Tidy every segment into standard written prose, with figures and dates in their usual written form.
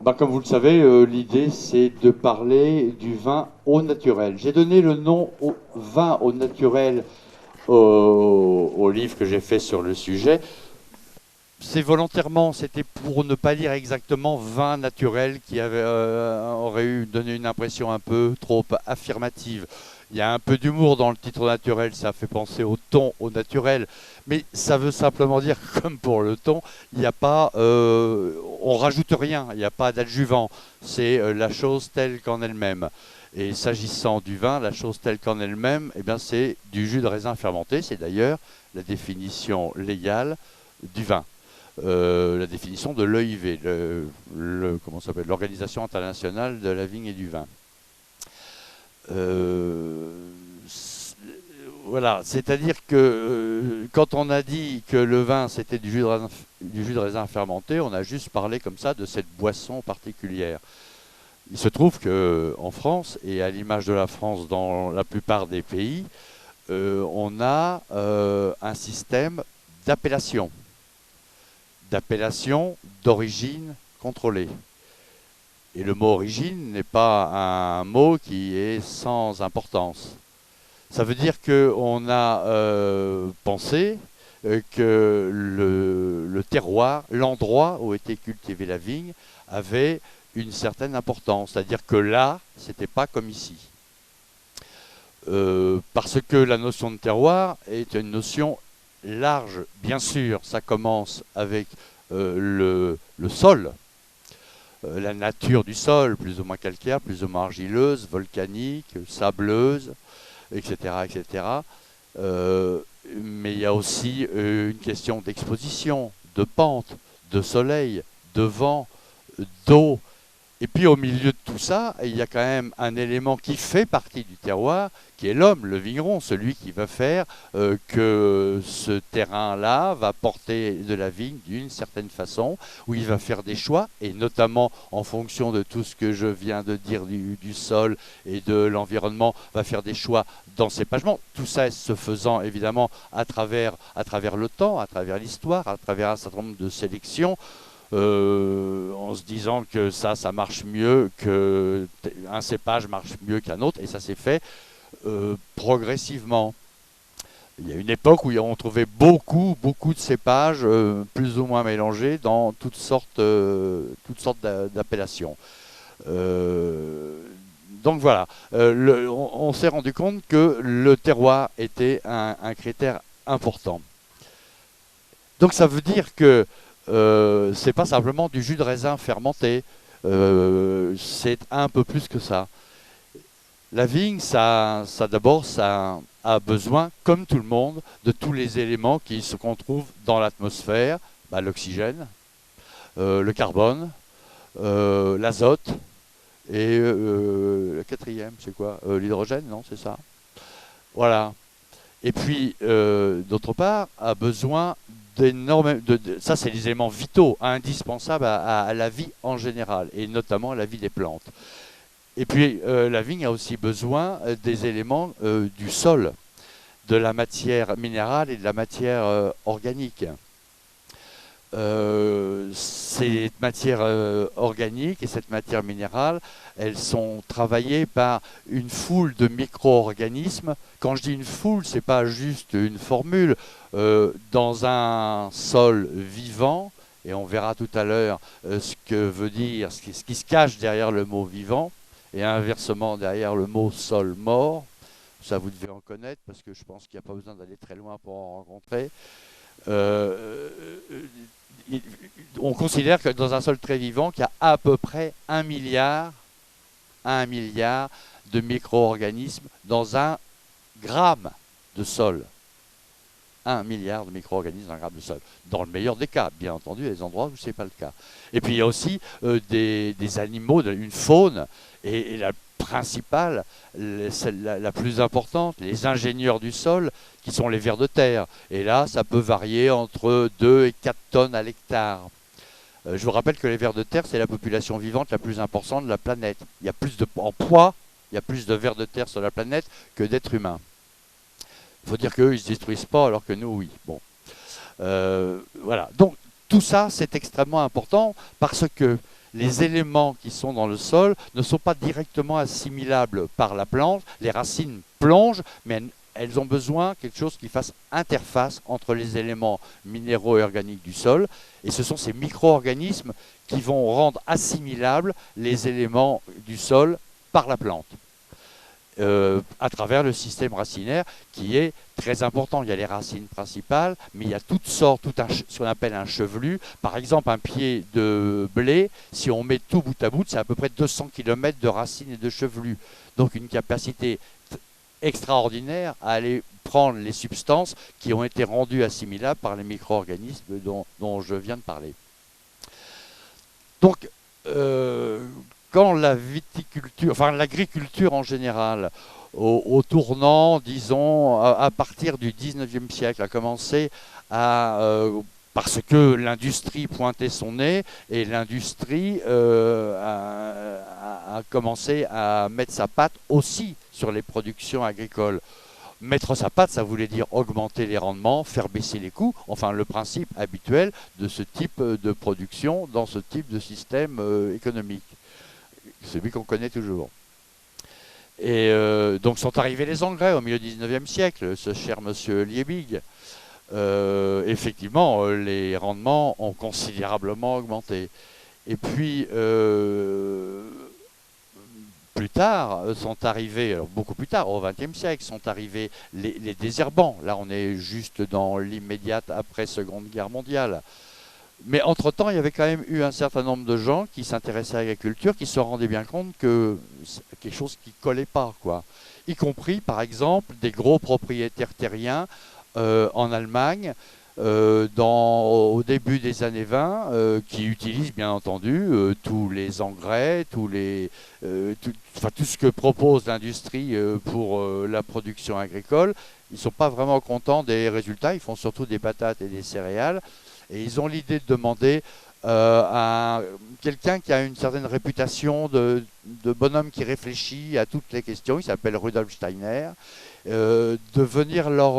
Comme vous le savez, l'idée c'est de parler du vin au naturel. J'ai donné le nom au vin au naturel au livre que j'ai fait sur le sujet. C'est volontairement, c'était pour ne pas dire exactement vin naturel qui aurait donné une impression un peu trop affirmative. Il y a un peu d'humour dans le titre naturel, ça fait penser au thon, au naturel, mais ça veut simplement dire, comme pour le thon, il n'y a pas, on rajoute rien, il n'y a pas d'adjuvant, c'est la chose telle qu'en elle-même. Et s'agissant du vin, la chose telle qu'en elle-même, eh bien, c'est du jus de raisin fermenté, c'est d'ailleurs la définition légale du vin. La définition de l'EIV, comment s'appelle, l'Organisation internationale de la vigne et du vin. Euh, voilà, c'est-à-dire que quand on a dit que le vin c'était du jus de raisin fermenté, on a juste parlé comme ça de cette boisson particulière. Il se trouve que en France, et à l'image de la France dans la plupart des pays, on a un système d'appellation d'origine contrôlée. Et le mot origine n'est pas un mot qui est sans importance. Ça veut dire qu'on a pensé que le terroir, l'endroit où était cultivée la vigne, avait une certaine importance. C'est-à-dire que là, c'était pas comme ici. Parce que la notion de terroir est une notion large. Bien sûr, ça commence avec le sol, la nature du sol, plus ou moins calcaire, plus ou moins argileuse, volcanique, sableuse, etc. etc. Euh, mais il y a aussi une question d'exposition, de pente, de soleil, de vent, d'eau. Et puis au milieu de tout ça, il y a quand même un élément qui fait partie du terroir, qui est l'homme, le vigneron, celui qui va faire que ce terrain-là va porter de la vigne d'une certaine façon, où il va faire des choix, et notamment en fonction de tout ce que je viens de dire du sol et de l'environnement, va faire des choix d'encépagement. Tout ça se faisant évidemment à travers le temps, à travers l'histoire, à travers un certain nombre de sélections en se disant que ça marche mieux, qu'un cépage marche mieux qu'un autre, et ça s'est fait progressivement. Il y a une époque où on trouvait beaucoup de cépages plus ou moins mélangés dans toutes sortes d'appellations. Donc voilà, on s'est rendu compte que le terroir était un critère important. Donc ça veut dire que c'est pas simplement du jus de raisin fermenté, c'est un peu plus que ça. La vigne, d'abord, ça a besoin, comme tout le monde, de tous les éléments qu'on trouve dans l'atmosphère, l'oxygène, le carbone, l'azote, et le quatrième, c'est quoi l'hydrogène, non, c'est ça. Voilà. Et puis, d'autre part, a besoin d'énormément. Ça, c'est les éléments vitaux, indispensables à la vie en général, et notamment à la vie des plantes. Et puis, la vigne a aussi besoin des éléments du sol, de la matière minérale et de la matière organique. Cette matière organique et cette matière minérale, elles sont travaillées par une foule de micro-organismes. Quand je dis une foule, c'est pas juste une formule. Dans un sol vivant, et on verra tout à l'heure ce que veut dire, ce qui se cache derrière le mot vivant, et inversement derrière le mot sol mort. Ça, vous devez en connaître, parce que je pense qu'il n'y a pas besoin d'aller très loin pour en rencontrer. Euh, on considère que dans un sol très vivant, qu'il y a à peu près 1 milliard de micro-organismes dans un gramme de sol. 1 milliard de micro-organismes dans un gramme de sol. Dans le meilleur des cas, bien entendu, il y a des endroits où ce n'est pas le cas. Et puis il y a aussi des animaux, une faune, et la principale, la plus importante, les ingénieurs du sol, qui sont les vers de terre. Et là, ça peut varier entre 2 et 4 tonnes à l'hectare. Je vous rappelle que les vers de terre, c'est la population vivante la plus importante de la planète. Il y a en poids, il y a plus de vers de terre sur la planète que d'êtres humains. Il faut dire qu'eux, ils ne se détruisent pas, alors que nous, oui. Bon. Voilà. Donc, tout ça, c'est extrêmement important parce que les éléments qui sont dans le sol ne sont pas directement assimilables par la plante. Les racines plongent, mais elles ont besoin de quelque chose qui fasse interface entre les éléments minéraux et organiques du sol. Et ce sont ces micro-organismes qui vont rendre assimilables les éléments du sol par la plante. À travers le système racinaire qui est très important. Il y a les racines principales, mais il y a toutes sortes, ce qu'on appelle un chevelu. Par exemple, un pied de blé, si on met tout bout à bout, c'est à peu près 200 km de racines et de chevelus. Donc une capacité extraordinaire à aller prendre les substances qui ont été rendues assimilables par les micro-organismes dont je viens de parler. Donc, quand la viticulture, enfin l'agriculture en général, au tournant, disons, à partir du 19e siècle, a commencé parce que l'industrie pointait son nez et l'industrie a commencé à mettre sa patte aussi sur les productions agricoles. Mettre sa patte, ça voulait dire augmenter les rendements, faire baisser les coûts, enfin le principe habituel de ce type de production dans ce type de système économique, celui qu'on connaît toujours. Et donc sont arrivés les engrais au milieu du 19e siècle, ce cher monsieur Liebig. Effectivement, les rendements ont considérablement augmenté. Et puis, plus tard, sont arrivés, beaucoup plus tard, au XXe siècle, sont arrivés les désherbants. Là, on est juste dans l'immédiate après-Seconde Guerre mondiale. Mais entre-temps, il y avait quand même eu un certain nombre de gens qui s'intéressaient à l'agriculture, qui se rendaient bien compte que c'est quelque chose qui ne collait pas, quoi. Y compris, par exemple, des gros propriétaires terriens en Allemagne, au début des années 20, qui utilisent bien entendu tous les engrais, tout ce que propose l'industrie pour la production agricole. Ils ne sont pas vraiment contents des résultats, ils font surtout des patates et des céréales. Et ils ont l'idée de demander à quelqu'un qui a une certaine réputation de bonhomme qui réfléchit à toutes les questions, il s'appelle Rudolf Steiner, de venir leur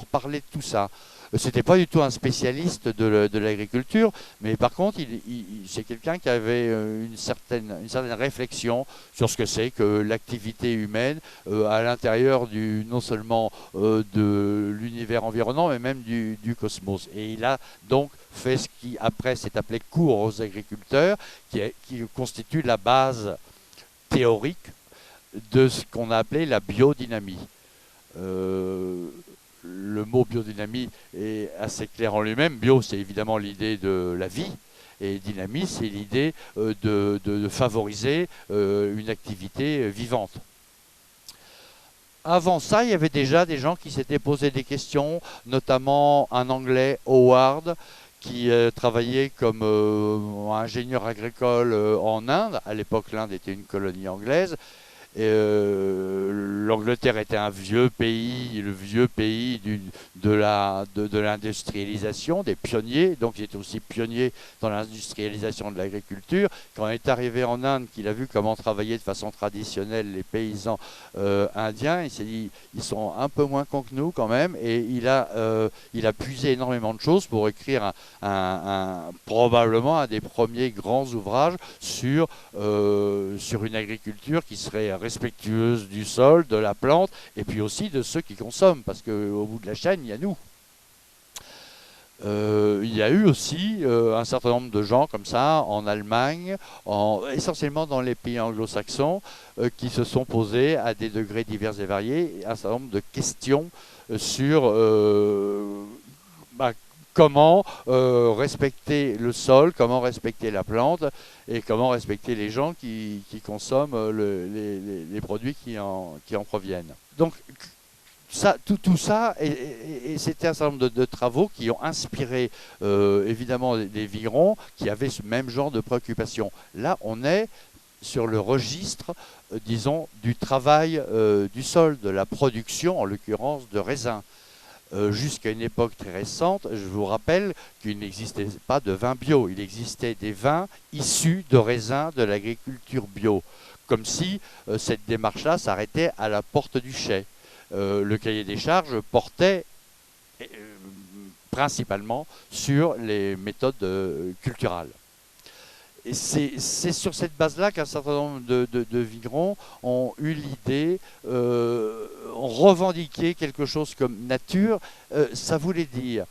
parler de tout ça. C'était pas du tout un spécialiste de l'agriculture, mais par contre, c'est quelqu'un qui avait une certaine réflexion sur ce que c'est que l'activité humaine à l'intérieur non seulement de l'univers environnant, mais même du cosmos. Et il a donc fait ce qui, après, s'est appelé cours aux agriculteurs, qui constitue la base théorique de ce qu'on a appelé la biodynamie. Le mot biodynamie est assez clair en lui-même. Bio, c'est évidemment l'idée de la vie, et dynamie, c'est l'idée de favoriser une activité vivante. Avant ça, il y avait déjà des gens qui s'étaient posé des questions, notamment un Anglais, Howard, qui travaillait comme ingénieur agricole en Inde. À l'époque, l'Inde était une colonie anglaise. L'Angleterre était un vieux pays, le vieux pays de l'industrialisation, des pionniers, donc il était aussi pionnier dans l'industrialisation de l'agriculture. Quand il est arrivé en Inde, qu'il a vu comment travaillaient de façon traditionnelle les paysans indiens, il s'est dit, ils sont un peu moins cons que nous quand même, et il a puisé énormément de choses pour écrire probablement un des premiers grands ouvrages sur une agriculture qui serait respectueuse du sol, de la plante, et puis aussi de ceux qui consomment, parce qu'au bout de la chaîne, il y a nous. Il y a eu aussi un certain nombre de gens comme ça en Allemagne, essentiellement dans les pays anglo-saxons, qui se sont posés à des degrés divers et variés un certain nombre de questions sur comment respecter le sol, comment respecter la plante et comment respecter les gens qui consomment les produits qui en proviennent. Donc tout ça, et c'était un certain nombre de travaux qui ont inspiré évidemment des vignerons qui avaient ce même genre de préoccupation. Là, on est sur le registre, disons, du travail du sol, de la production, en l'occurrence de raisins. Jusqu'à une époque très récente, je vous rappelle qu'il n'existait pas de vin bio. Il existait des vins issus de raisins de l'agriculture bio. Comme si cette démarche-là s'arrêtait à la porte du chai. Le cahier des charges portait principalement sur les méthodes culturales. Et c'est sur cette base-là qu'un certain nombre de vignerons ont eu l'idée, ont revendiqué quelque chose comme nature. Ça voulait dire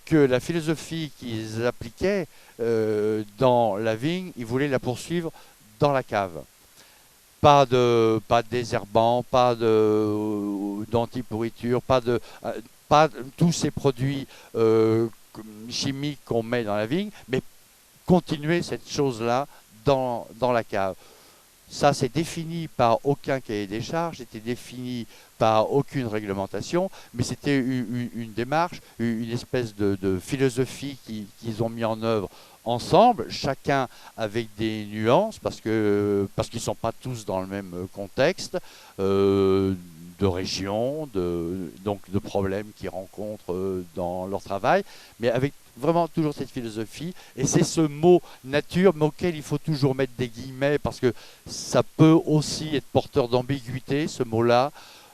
que la philosophie qu'ils appliquaient dans la vigne, ils voulaient la poursuivre dans la cave. Pas de désherbant, pas d'anti-pourriture, pas tous ces produits chimiques qu'on met dans la vigne, mais continuer cette chose-là dans la cave. Ça, c'est défini par aucun cahier des charges, c'était défini par aucune réglementation, mais c'était une démarche, une espèce de philosophie qu'ils ont mis en œuvre ensemble, chacun avec des nuances, parce qu'ils ne sont pas tous dans le même contexte, de région, donc de problèmes qu'ils rencontrent dans leur travail, mais avec vraiment toujours cette philosophie. Et c'est ce mot nature, mais auquel il faut toujours mettre des guillemets, parce que ça peut aussi être porteur d'ambiguïté, ce mot-là.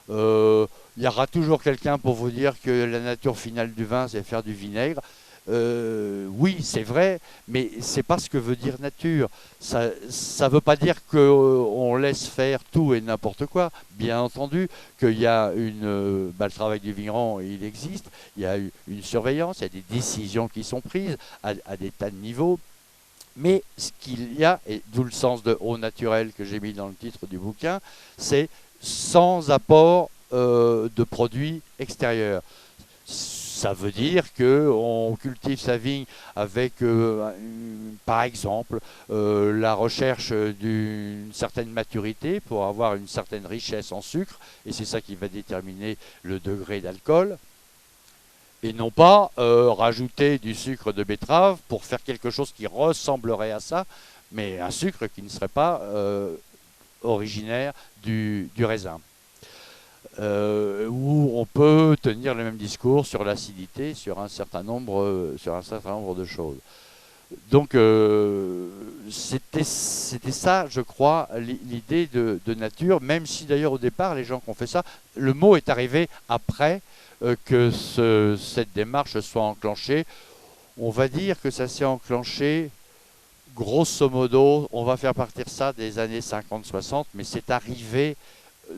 Il y aura toujours quelqu'un pour vous dire que la nature finale du vin, c'est faire du vinaigre. Oui, c'est vrai, mais c'est pas ce que veut dire nature. Ça ne veut pas dire qu'on laisse faire tout et n'importe quoi. Bien entendu qu'il y a le travail du vigneron, il existe. Il y a une surveillance, il y a des décisions qui sont prises à des tas de niveaux. Mais ce qu'il y a, et d'où le sens de au naturel que j'ai mis dans le titre du bouquin, c'est sans apport de produits extérieurs. Ça veut dire qu'on cultive sa vigne avec, par exemple, la recherche d'une certaine maturité pour avoir une certaine richesse en sucre, et c'est ça qui va déterminer le degré d'alcool, et non pas rajouter du sucre de betterave pour faire quelque chose qui ressemblerait à ça, mais un sucre qui ne serait pas originaire du raisin. Où on peut tenir le même discours sur l'acidité, sur un certain nombre de choses. Donc c'était ça, je crois, l'idée de nature, même si d'ailleurs au départ, les gens qui ont fait ça, le mot est arrivé après que cette démarche soit enclenchée. On va dire que ça s'est enclenché, grosso modo, on va faire partir ça des années 50-60, mais c'est arrivé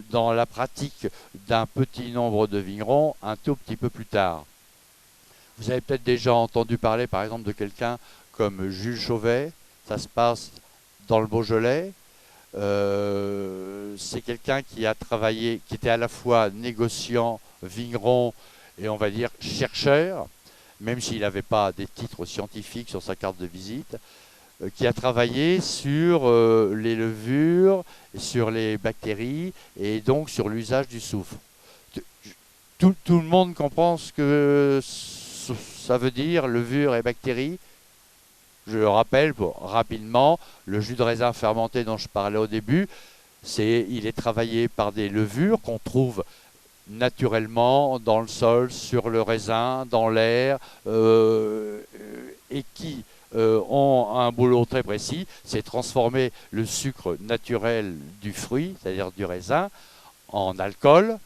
dans la pratique d'un petit nombre de vignerons un tout petit peu plus tard. Vous avez peut-être déjà entendu parler par exemple de quelqu'un comme Jules Chauvet, ça se passe dans le Beaujolais. C'est quelqu'un qui a travaillé, qui était à la fois négociant, vigneron et on va dire chercheur, même s'il n'avait pas des titres scientifiques sur sa carte de visite, qui a travaillé sur les levures, sur les bactéries et donc sur l'usage du soufre. Tout le monde comprend ce que ça veut dire, levure et bactéries. Je le rappelle rapidement, le jus de raisin fermenté dont je parlais au début, il est travaillé par des levures qu'on trouve naturellement dans le sol, sur le raisin, dans l'air, et qui ont un boulot très précis, c'est transformer le sucre naturel du fruit, c'est-à-dire du raisin, en alcool,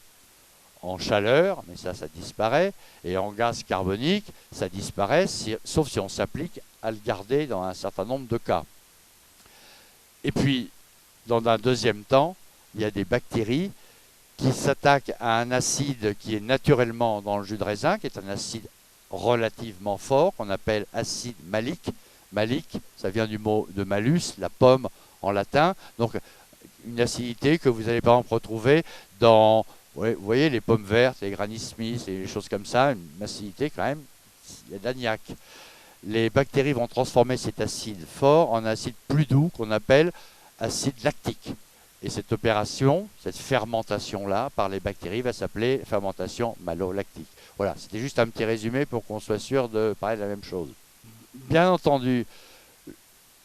en chaleur, mais ça disparaît, et en gaz carbonique, ça disparaît, sauf si on s'applique à le garder dans un certain nombre de cas. Et puis, dans un deuxième temps, il y a des bactéries qui s'attaquent à un acide qui est naturellement dans le jus de raisin, qui est un acide relativement fort, qu'on appelle acide malique. Malique, ça vient du mot de malus, la pomme en latin. Donc, une acidité que vous allez par exemple retrouver dans, vous voyez, les pommes vertes, les Granny Smith et les choses comme ça, une acidité quand même, il y a d'agnac. Les bactéries vont transformer cet acide fort en acide plus doux qu'on appelle acide lactique. Et cette opération, cette fermentation-là, par les bactéries, va s'appeler fermentation malolactique. Voilà, c'était juste un petit résumé pour qu'on soit sûr de parler de la même chose. Bien entendu,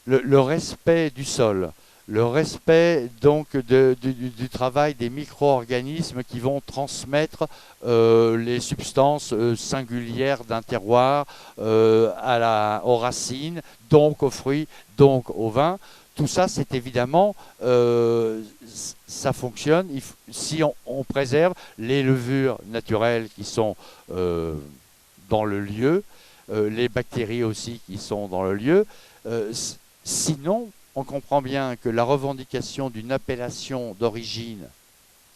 le respect du sol, le respect donc du travail des micro-organismes qui vont transmettre les substances singulières d'un terroir aux racines, donc aux fruits, donc au vin. Tout ça, c'est évidemment, ça fonctionne si on préserve les levures naturelles qui sont dans le lieu, les bactéries aussi qui sont dans le lieu. Sinon, on comprend bien que la revendication d'une appellation d'origine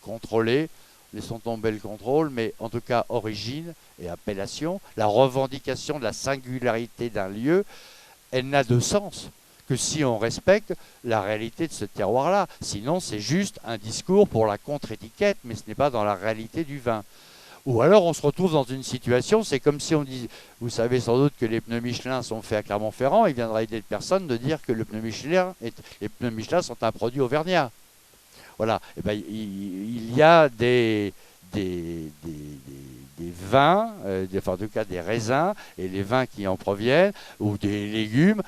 contrôlée, laissons tomber le contrôle, mais en tout cas origine et appellation, la revendication de la singularité d'un lieu, elle n'a de sens que si on respecte la réalité de ce terroir-là. Sinon, c'est juste un discours pour la contre-étiquette, mais ce n'est pas dans la réalité du vin. Ou alors on se retrouve dans une situation, c'est comme si on dit, vous savez sans doute que les pneus Michelin sont faits à Clermont-Ferrand, il viendra aider personne de dire que les pneus Michelin sont un produit auvergnat. Voilà, et ben, il y a des vins, enfin en tout cas des raisins, et les vins qui en proviennent, ou des légumes,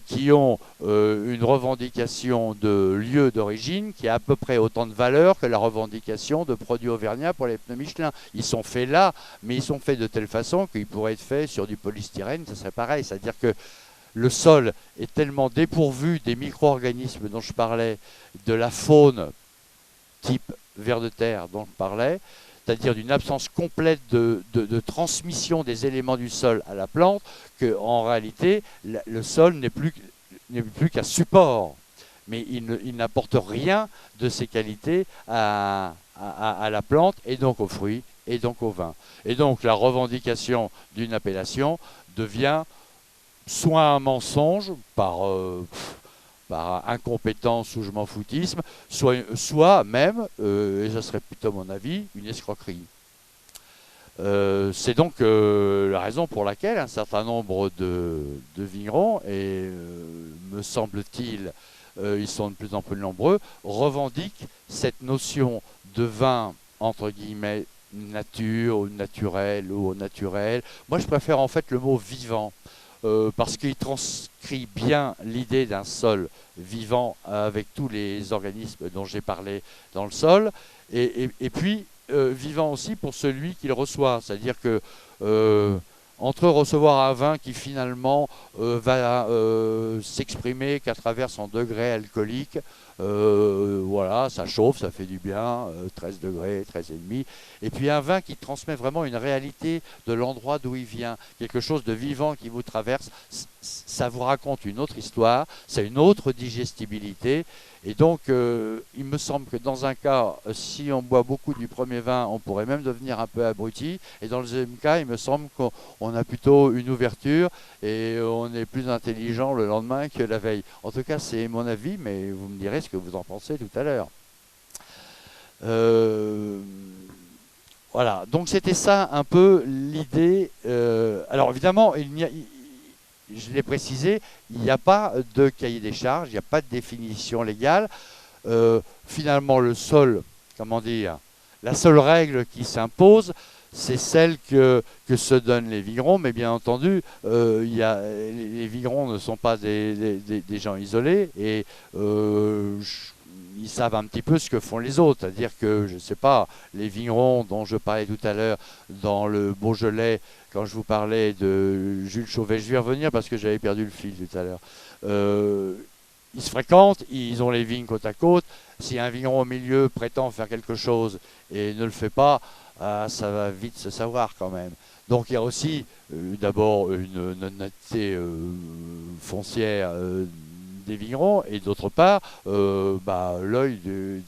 qui ont une revendication de lieu d'origine qui a à peu près autant de valeur que la revendication de produits auvergnats pour les pneus Michelin. Ils sont faits là, mais ils sont faits de telle façon qu'ils pourraient être faits sur du polystyrène, ça serait pareil. C'est-à-dire que le sol est tellement dépourvu des micro-organismes dont je parlais, de la faune type vers de terre dont je parlais, c'est-à-dire d'une absence complète de transmission des éléments du sol à la plante, qu'en réalité, le sol n'est plus qu'un support. Mais il n'apporte rien de ses qualités à la plante, et donc aux fruits, et donc au vin. Et donc la revendication d'une appellation devient soit un mensonge par incompétence ou je m'en foutisme, soit même, et ce serait plutôt mon avis, une escroquerie. C'est donc la raison pour laquelle un certain nombre de vignerons, et me semble-t-il, ils sont de plus en plus nombreux, revendiquent cette notion de vin, entre guillemets, nature, ou naturel, ou au naturel. Moi, je préfère en fait le mot vivant. Parce qu'il transcrit bien l'idée d'un sol vivant avec tous les organismes dont j'ai parlé dans le sol, et puis vivant aussi pour celui qui le reçoit. C'est-à-dire que entre recevoir un vin qui finalement va s'exprimer qu'à travers son degré alcoolique, voilà, ça chauffe, ça fait du bien, 13 degrés, 13,5. Et puis un vin qui transmet vraiment une réalité de l'endroit d'où il vient, quelque chose de vivant qui vous traverse, ça vous raconte une autre histoire, c'est une autre digestibilité. Et donc, il me semble que dans un cas, si on boit beaucoup du premier vin, on pourrait même devenir un peu abruti. Et dans le deuxième cas, il me semble qu'on a plutôt une ouverture et on est plus intelligent le lendemain que la veille. En tout cas, c'est mon avis, mais vous me direz ce que vous en pensez tout à l'heure. Voilà, donc c'était ça un peu l'idée. Alors évidemment, je l'ai précisé, il n'y a pas de cahier des charges, il n'y a pas de définition légale. Finalement, le seul, comment dire, la seule règle qui s'impose, c'est celle que se donnent les vignerons, mais bien entendu, les vignerons ne sont pas des gens isolés, et ils savent un petit peu ce que font les autres. C'est-à-dire que, je ne sais pas, les vignerons dont je parlais tout à l'heure dans le Beaujolais, quand je vous parlais de Jules Chauvet, je vais y revenir parce que j'avais perdu le fil tout à l'heure. Ils se fréquentent, ils ont les vignes côte à côte. Si un vigneron au milieu prétend faire quelque chose et ne le fait pas, ça va vite se savoir quand même. Donc il y a aussi d'abord une honnêteté foncière des vignerons, et d'autre part l'œil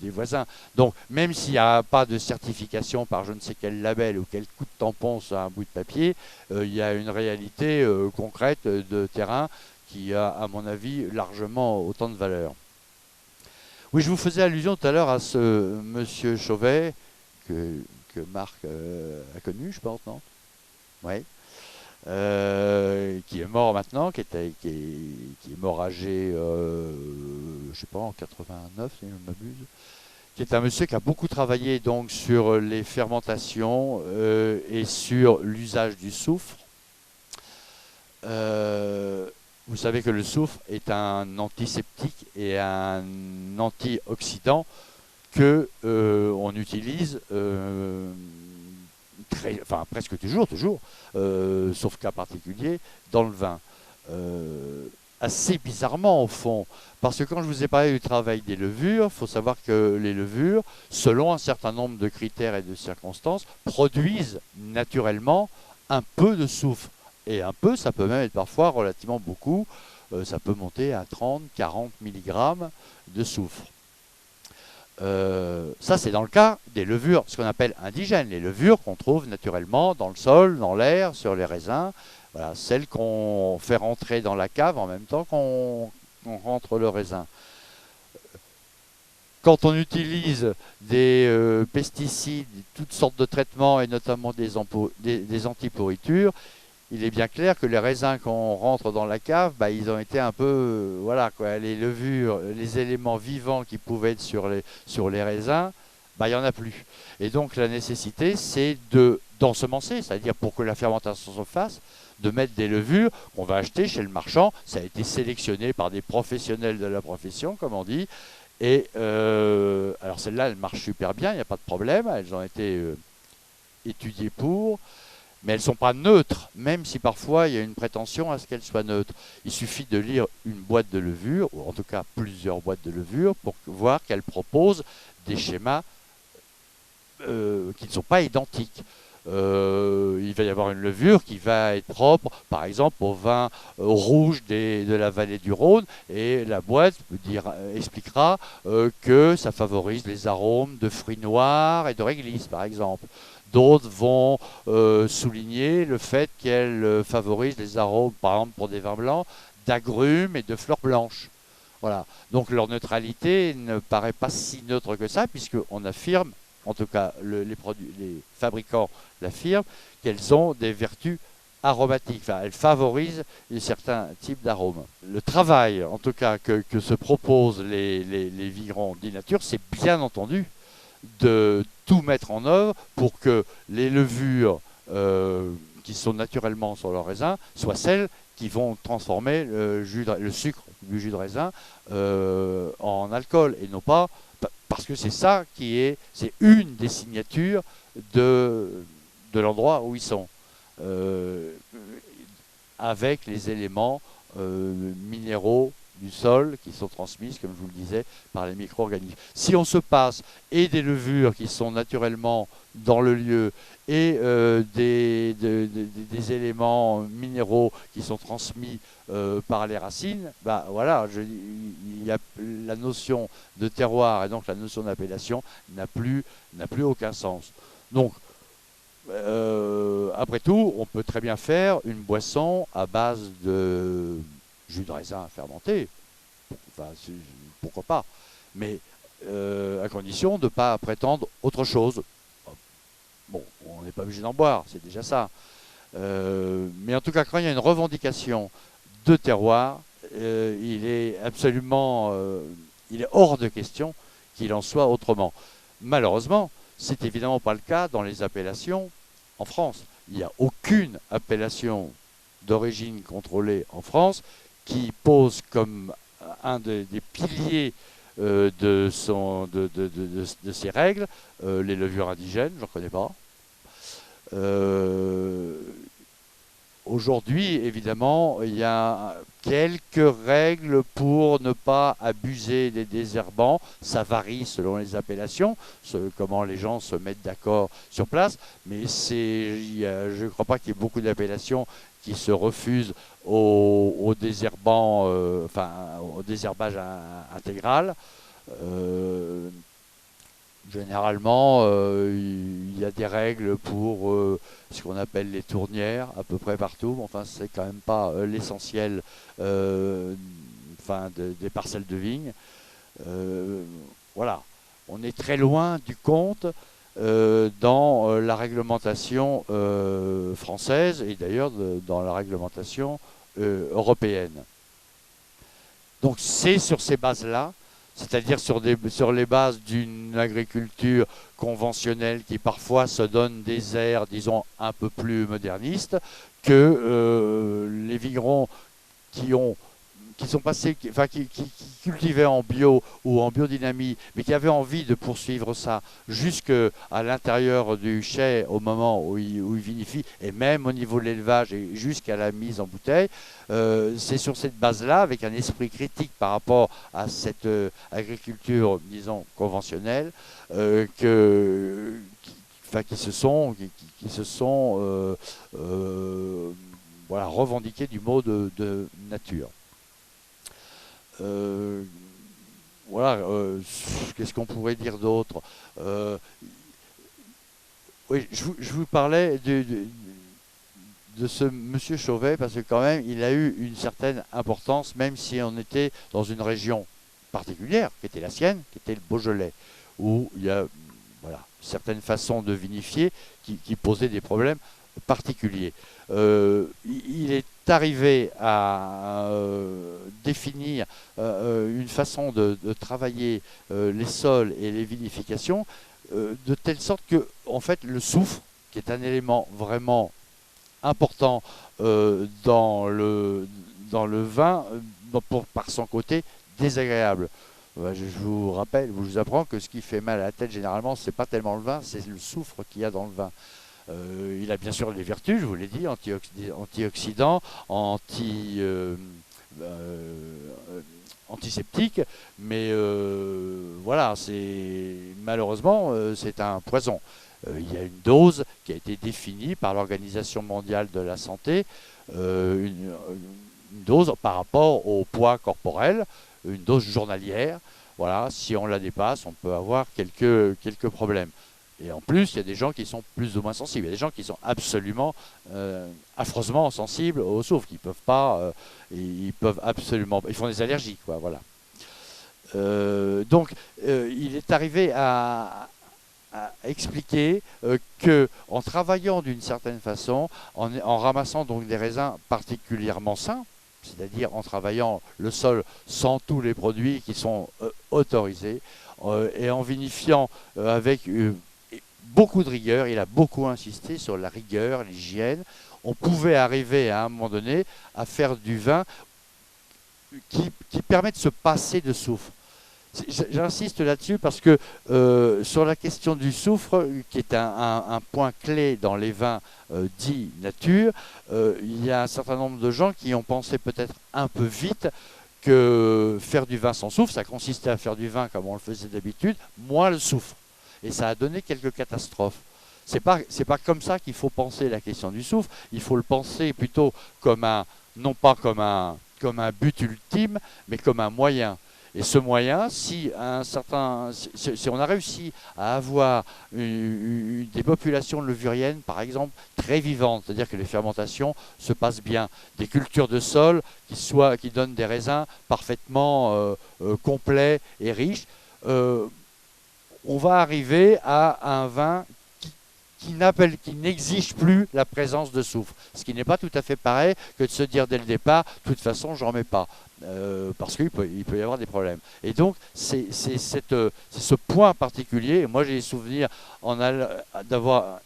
des voisins. Donc même s'il n'y a pas de certification par je ne sais quel label ou quel coup de tampon sur un bout de papier, il y a une réalité concrète de terrain qui a, à mon avis, largement autant de valeur. Oui, je vous faisais allusion tout à l'heure à ce monsieur Chauvet que Marc a connu, je pense, non? Oui. Qui est mort maintenant, qui est mort âgé, je ne sais pas, en 89, si je ne m'abuse, qui est un monsieur qui a beaucoup travaillé donc sur les fermentations et sur l'usage du soufre. Vous savez que le soufre est un antiseptique et un antioxydant que on utilise presque toujours, sauf cas particulier, dans le vin. Assez bizarrement au fond, parce que quand je vous ai parlé du travail des levures, il faut savoir que les levures, selon un certain nombre de critères et de circonstances, produisent naturellement un peu de soufre. Et un peu, ça peut même être parfois relativement beaucoup. ça peut monter à 30-40 mg de soufre. Ça, c'est dans le cas des levures, ce qu'on appelle indigènes, les levures qu'on trouve naturellement dans le sol, dans l'air, sur les raisins. Voilà, celles qu'on fait rentrer dans la cave en même temps qu'on rentre le raisin. Quand on utilise des pesticides, toutes sortes de traitements et notamment des antipourritures, il est bien clair que les raisins qu'on rentre dans la cave, bah, ils ont été un peu, voilà, quoi, les levures, les éléments vivants qui pouvaient être sur les raisins, bah, il n'y en a plus. Et donc la nécessité, c'est d'ensemencer, c'est-à-dire pour que la fermentation se fasse, de mettre des levures qu'on va acheter chez le marchand. Ça a été sélectionné par des professionnels de la profession, comme on dit. Et alors celles-là, elles marchent super bien, il n'y a pas de problème, elles ont été étudiées pour, mais elles ne sont pas neutres, même si parfois il y a une prétention à ce qu'elles soient neutres. Il suffit de lire une boîte de levure, ou en tout cas plusieurs boîtes de levure, pour voir qu'elles proposent des schémas qui ne sont pas identiques. Il va y avoir une levure qui va être propre, par exemple, au vin rouge de la vallée du Rhône, et la boîte expliquera que ça favorise les arômes de fruits noirs et de réglisse, par exemple. D'autres vont souligner le fait qu'elle favorise les arômes, par exemple pour des vins blancs, d'agrumes et de fleurs blanches. Voilà. Donc leur neutralité ne paraît pas si neutre que ça, puisqu'on affirme, en tout cas les fabricants l'affirment, qu'elles ont des vertus aromatiques. Enfin, elles favorisent certains types d'arômes. Le travail, en tout cas, que se proposent les vignerons d'Inature, c'est bien entendu de tout mettre en œuvre pour que les levures qui sont naturellement sur leur raisin soient celles qui vont transformer le sucre du jus de raisin en alcool, et non pas parce que c'est ça c'est une des signatures de l'endroit où ils sont, avec les éléments minéraux du sol qui sont transmises, comme je vous le disais, par les micro-organismes. Si on se passe et des levures qui sont naturellement dans le lieu et des éléments minéraux qui sont transmis par les racines, bah voilà, il y a la notion de terroir et donc la notion d'appellation n'a plus aucun sens. Donc après tout, on peut très bien faire une boisson à base de jus de raisin fermenté, enfin, pourquoi pas, mais à condition de ne pas prétendre autre chose. Bon, on n'est pas obligé d'en boire, c'est déjà ça. Mais en tout cas, quand il y a une revendication de terroir, il est absolument, il est hors de question qu'il en soit autrement. Malheureusement, c'est évidemment pas le cas dans les appellations en France. Il n'y a aucune appellation d'origine contrôlée en France qui pose comme un des piliers de ces règles les levures indigènes, j'en connais pas. Aujourd'hui, évidemment, il y a quelques règles pour ne pas abuser des désherbants. Ça varie selon les appellations, comment les gens se mettent d'accord sur place. Mais je ne crois pas qu'il y ait beaucoup d'appellations qui se refusent au désherbant, enfin au désherbage intégral. Généralement, il y a des règles pour ce qu'on appelle les tournières, à peu près partout. Enfin, c'est quand même pas l'essentiel des parcelles de vignes. Voilà, on est très loin du compte dans la réglementation française et d'ailleurs dans la réglementation européenne. Donc c'est sur ces bases-là, c'est-à-dire sur les bases d'une agriculture conventionnelle qui parfois se donne des airs, disons, un peu plus modernistes, que les vignerons qui sont passés, qui cultivaient en bio ou en biodynamie, mais qui avaient envie de poursuivre ça jusqu'à l'intérieur du chai au moment où ils vinifient, et même au niveau de l'élevage et jusqu'à la mise en bouteille. C'est sur cette base-là, avec un esprit critique par rapport à cette agriculture, disons, conventionnelle, qui se sont voilà, revendiqués du mot de nature. Voilà, qu'est-ce qu'on pourrait dire d'autre? Oui, je vous parlais de ce monsieur Chauvet parce que quand même, il a eu une certaine importance, même si on était dans une région particulière, qui était la sienne, qui était le Beaujolais, où il y a voilà, certaines façons de vinifier qui posaient des problèmes particuliers. Il est arrivé à définir une façon de travailler les sols et les vinifications de telle sorte que, en fait, le soufre, qui est un élément vraiment important dans le vin, par son côté désagréable. Je vous rappelle, je vous apprends que ce qui fait mal à la tête généralement, c'est pas tellement le vin, c'est le soufre qu'il y a dans le vin. Il a bien sûr des vertus, je vous l'ai dit, antioxydant, antiseptique, mais voilà, malheureusement c'est un poison. Il y a une dose qui a été définie par l'Organisation mondiale de la santé, une dose par rapport au poids corporel, une dose journalière. Voilà, si on la dépasse, on peut avoir quelques problèmes. Et en plus, il y a des gens qui sont plus ou moins sensibles. Il y a des gens qui sont absolument, affreusement sensibles au soufre, qui peuvent pas, ils peuvent absolument, ils font des allergies, quoi. Voilà. Donc, il est arrivé à expliquer que, en travaillant d'une certaine façon, en ramassant donc des raisins particulièrement sains, c'est-à-dire en travaillant le sol sans tous les produits qui sont autorisés, et en vinifiant avec beaucoup de rigueur, il a beaucoup insisté sur la rigueur, l'hygiène. On pouvait arriver à un moment donné à faire du vin qui permet de se passer de soufre. J'insiste là-dessus parce que sur la question du soufre, qui est un point clé dans les vins dits nature, il y a un certain nombre de gens qui ont pensé peut-être un peu vite que faire du vin sans soufre, ça consistait à faire du vin comme on le faisait d'habitude, moins le soufre. Et ça a donné quelques catastrophes. C'est pas comme ça qu'il faut penser la question du soufre. Il faut le penser plutôt non pas comme un but ultime, mais comme un moyen. Et ce moyen, si on a réussi à avoir des populations levuriennes, par exemple, très vivantes, c'est-à-dire que les fermentations se passent bien, des cultures de sol qui donnent des raisins parfaitement complets et riches, on va arriver à un vin qui n'exige plus la présence de soufre. Ce qui n'est pas tout à fait pareil que de se dire dès le départ, de toute façon, j'en mets pas. Parce qu'il peut y avoir des problèmes. Et donc, c'est ce point particulier. Et moi, j'ai des souvenirs d'avoir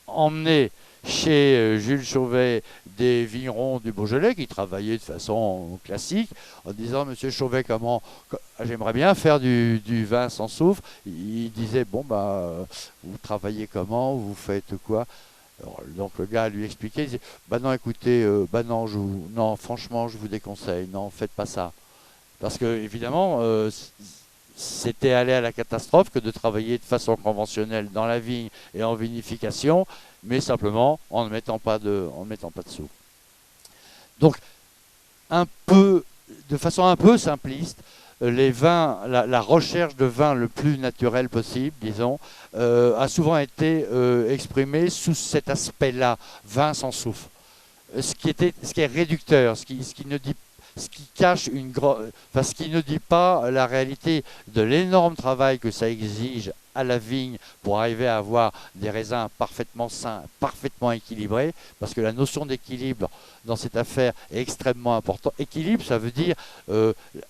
emmené chez Jules Chauvet des vignerons du Beaujolais qui travaillaient de façon classique en disant monsieur Chauvet, j'aimerais bien faire du vin sans soufre. Il disait bon bah vous travaillez comment, vous faites quoi? Alors, donc le gars lui expliquait, il disait bah non écoutez, bah non, non franchement je vous déconseille, non faites pas ça. Parce que évidemment c'était aller à la catastrophe que de travailler de façon conventionnelle dans la vigne et en vinification, mais simplement en ne mettant pas de soufre. Donc, de façon un peu simpliste, les vins, la recherche de vin le plus naturel possible, disons, a souvent été exprimée sous cet aspect-là, vin sans soufre. Ce qui est réducteur, ce qui cache ce qui ne dit pas la réalité de l'énorme travail que ça exige à la vigne pour arriver à avoir des raisins parfaitement sains, parfaitement équilibrés, parce que la notion d'équilibre dans cette affaire est extrêmement importante. Équilibre, ça veut dire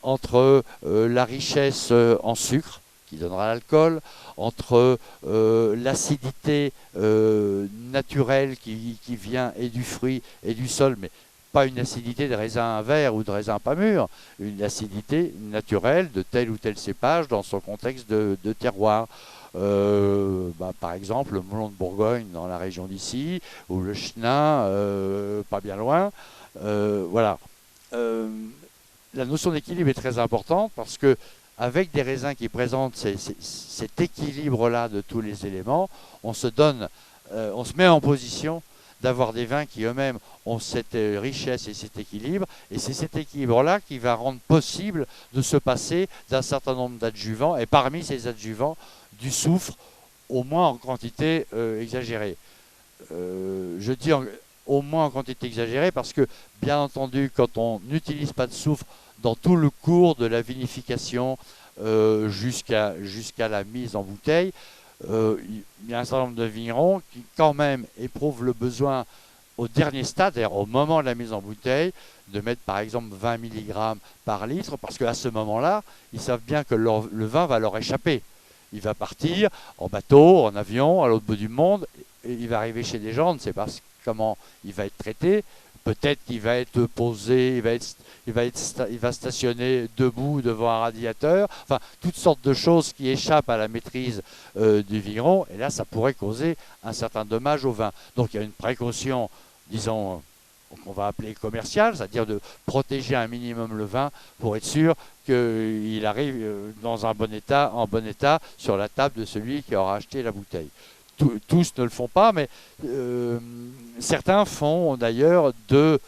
entre la richesse en sucre, qui donnera l'alcool, entre l'acidité naturelle qui vient et du fruit et du sol, mais pas une acidité de raisin vert ou de raisin pas mûr, une acidité naturelle de tel ou tel cépage dans son contexte de terroir. Par exemple, le melon de Bourgogne dans la région d'ici, ou le chenin, pas bien loin. Voilà. La notion d'équilibre est très importante parce que avec des raisins qui présentent cet équilibre-là de tous les éléments, on se met en position d'avoir des vins qui eux-mêmes ont cette richesse et cet équilibre. Et c'est cet équilibre-là qui va rendre possible de se passer d'un certain nombre d'adjuvants, et parmi ces adjuvants, du soufre, au moins en quantité exagérée. Je dis au moins en quantité exagérée parce que, bien entendu, quand on n'utilise pas de soufre dans tout le cours de la vinification jusqu'à la mise en bouteille, il y a un certain nombre de vignerons qui quand même éprouvent le besoin au dernier stade, c'est-à-dire au moment de la mise en bouteille, de mettre par exemple 20 mg par litre, parce qu'à ce moment-là, ils savent bien que le vin va leur échapper. Il va partir en bateau, en avion, à l'autre bout du monde, et il va arriver chez des gens, on ne sait pas comment il va être traité. Peut-être qu'il va être posé, il va stationner debout devant un radiateur. Enfin, toutes sortes de choses qui échappent à la maîtrise du vigneron. Et là, ça pourrait causer un certain dommage au vin. Donc, il y a une précaution, disons, qu'on va appeler commerciale, c'est-à-dire de protéger un minimum le vin pour être sûr qu'il arrive dans un bon état, en bon état, sur la table de celui qui aura acheté la bouteille. Tous ne le font pas, mais certains font d'ailleurs deux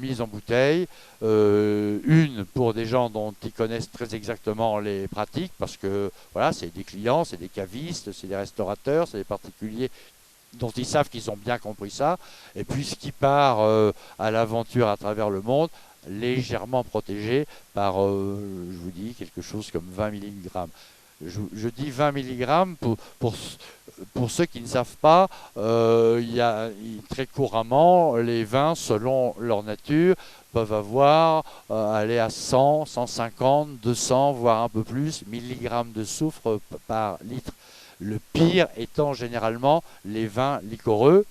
mises en bouteille. Une pour des gens dont ils connaissent très exactement les pratiques, parce que voilà, c'est des clients, c'est des cavistes, c'est des restaurateurs, c'est des particuliers dont ils savent qu'ils ont bien compris ça. Et puis ce qui part à l'aventure à travers le monde, légèrement protégé par, je vous dis, quelque chose comme 20 mg. Je dis 20 mg pour ceux qui ne savent pas, très couramment, les vins, selon leur nature, peuvent avoir aller à 100, 150, 200, voire un peu plus, milligrammes de soufre par litre. Le pire étant généralement les vins liquoreux,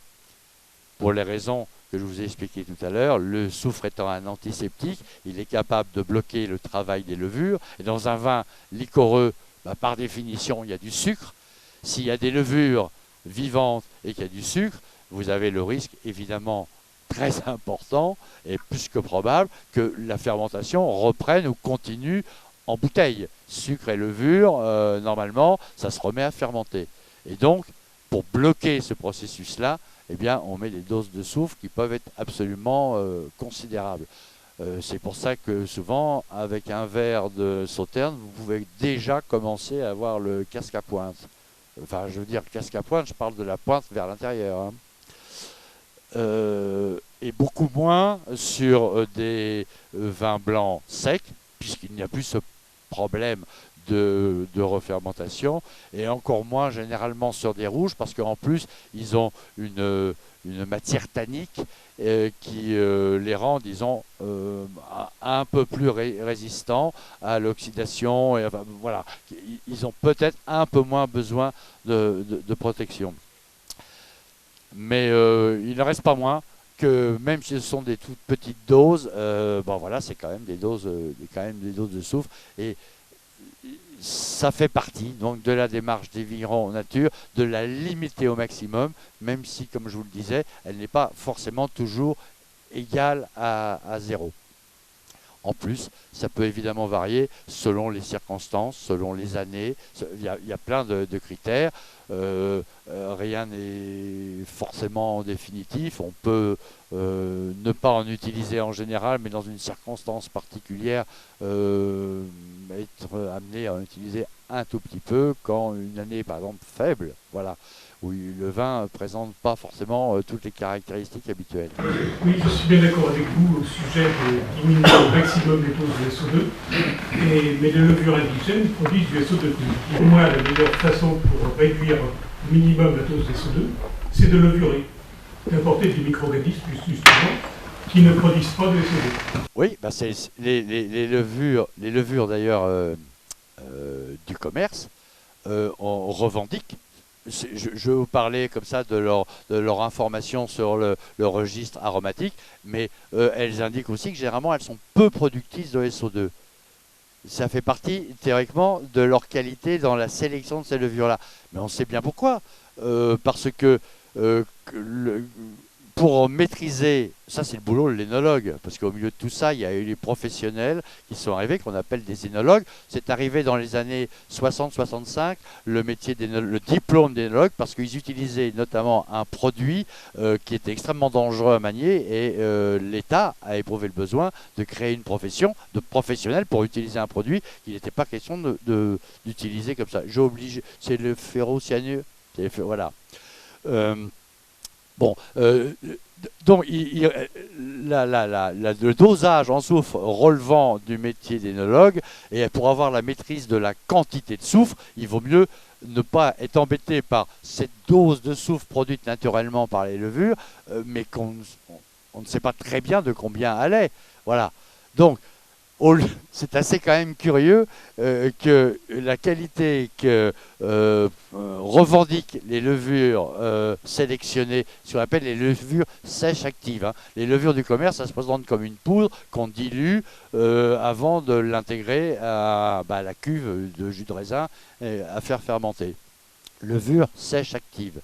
pour les raisons que je vous ai expliquées tout à l'heure. Le soufre étant un antiseptique, il est capable de bloquer le travail des levures. Et dans un vin liquoreux, par définition, il y a du sucre. S'il y a des levures vivantes et qu'il y a du sucre, vous avez le risque évidemment très important et plus que probable que la fermentation reprenne ou continue en bouteille. Sucre et levure, normalement, ça se remet à fermenter. Et donc, pour bloquer ce processus-là, eh bien, on met des doses de soufre qui peuvent être absolument considérables. C'est pour ça que souvent, avec un verre de Sauterne, vous pouvez déjà commencer à avoir le casque à pointe. Enfin, je veux dire casque à pointe, je parle de la pointe vers l'intérieur. Et beaucoup moins sur des vins blancs secs, puisqu'il n'y a plus ce problème de refermentation, et encore moins généralement sur des rouges, parce qu'en plus, ils ont une matière tannique qui les rend, disons, un peu plus résistants à l'oxydation. Et, enfin, voilà, ils ont peut-être un peu moins besoin de protection. Mais il ne reste pas moins que même si ce sont des toutes petites doses, voilà, c'est quand même des doses de soufre. Et ça fait partie donc de la démarche des vignerons en nature, de la limiter au maximum, même si, comme je vous le disais, elle n'est pas forcément toujours égale à zéro. En plus, ça peut évidemment varier selon les circonstances, selon les années. Il y a plein de critères. Rien n'est forcément définitif. On peut ne pas en utiliser en général, mais dans une circonstance particulière, être amené à en utiliser un tout petit peu quand une année, par exemple, faible, voilà, où le vin ne présente pas forcément toutes les caractéristiques habituelles. Oui, je suis bien d'accord avec vous au sujet de diminuer au maximum les doses de SO2, mais les levures indigènes produisent du SO2. Pour moi, la meilleure façon pour réduire au minimum la dose de SO2, c'est de levurer, d'apporter des micro-organismes justement qui ne produisent pas de SO2. Oui, c'est les levures d'ailleurs du commerce, on revendique. Je vous parlais comme ça de leur information sur le registre aromatique, mais elles indiquent aussi que généralement elles sont peu productrices de SO2. Ça fait partie théoriquement de leur qualité dans la sélection de ces levures-là. Mais on sait bien pourquoi. Parce que pour maîtriser, ça c'est le boulot de l'énologue, parce qu'au milieu de tout ça, il y a eu les professionnels qui sont arrivés, qu'on appelle des énologues. C'est arrivé dans les années 60-65, le diplôme d'énologue, parce qu'ils utilisaient notamment un produit qui était extrêmement dangereux à manier, et l'État a éprouvé le besoin de créer une profession de professionnel pour utiliser un produit qu'il n'était pas question d'utiliser comme ça. J'ai obligé, c'est le ferrocyanure, voilà. Bon, donc le dosage en soufre relevant du métier d'énologue, et pour avoir la maîtrise de la quantité de soufre, il vaut mieux ne pas être embêté par cette dose de soufre produite naturellement par les levures, mais qu'on ne sait pas très bien de combien elle est. Voilà. Donc, c'est assez quand même curieux que la qualité que revendiquent les levures sélectionnées, ce qu'on appelle les levures sèches actives. Hein. Les levures du commerce, ça se présente comme une poudre qu'on dilue avant de l'intégrer à la cuve de jus de raisin à faire fermenter. Levure sèche active.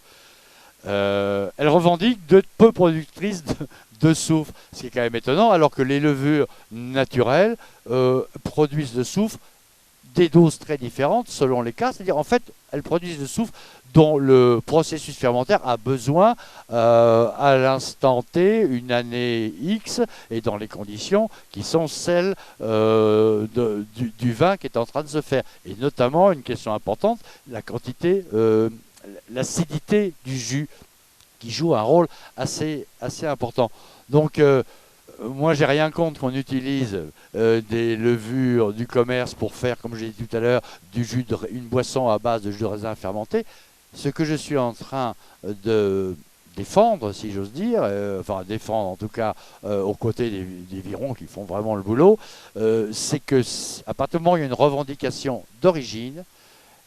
Elle revendique de peu productrices de soufre, ce qui est quand même étonnant, alors que les levures naturelles produisent de soufre des doses très différentes selon les cas. C'est-à-dire, en fait, elles produisent de soufre dont le processus fermentaire a besoin à l'instant T, une année X, et dans les conditions qui sont celles du vin qui est en train de se faire. Et notamment, une question importante, la quantité, l'acidité du jus, qui joue un rôle assez important. Donc, moi, j'ai rien contre qu'on utilise des levures du commerce pour faire, comme j'ai dit tout à l'heure, une boisson à base de jus de raisin fermenté. Ce que je suis en train de défendre, si j'ose dire, enfin défendre en tout cas aux côtés des virons qui font vraiment le boulot, c'est que à partir du moment où il y a une revendication d'origine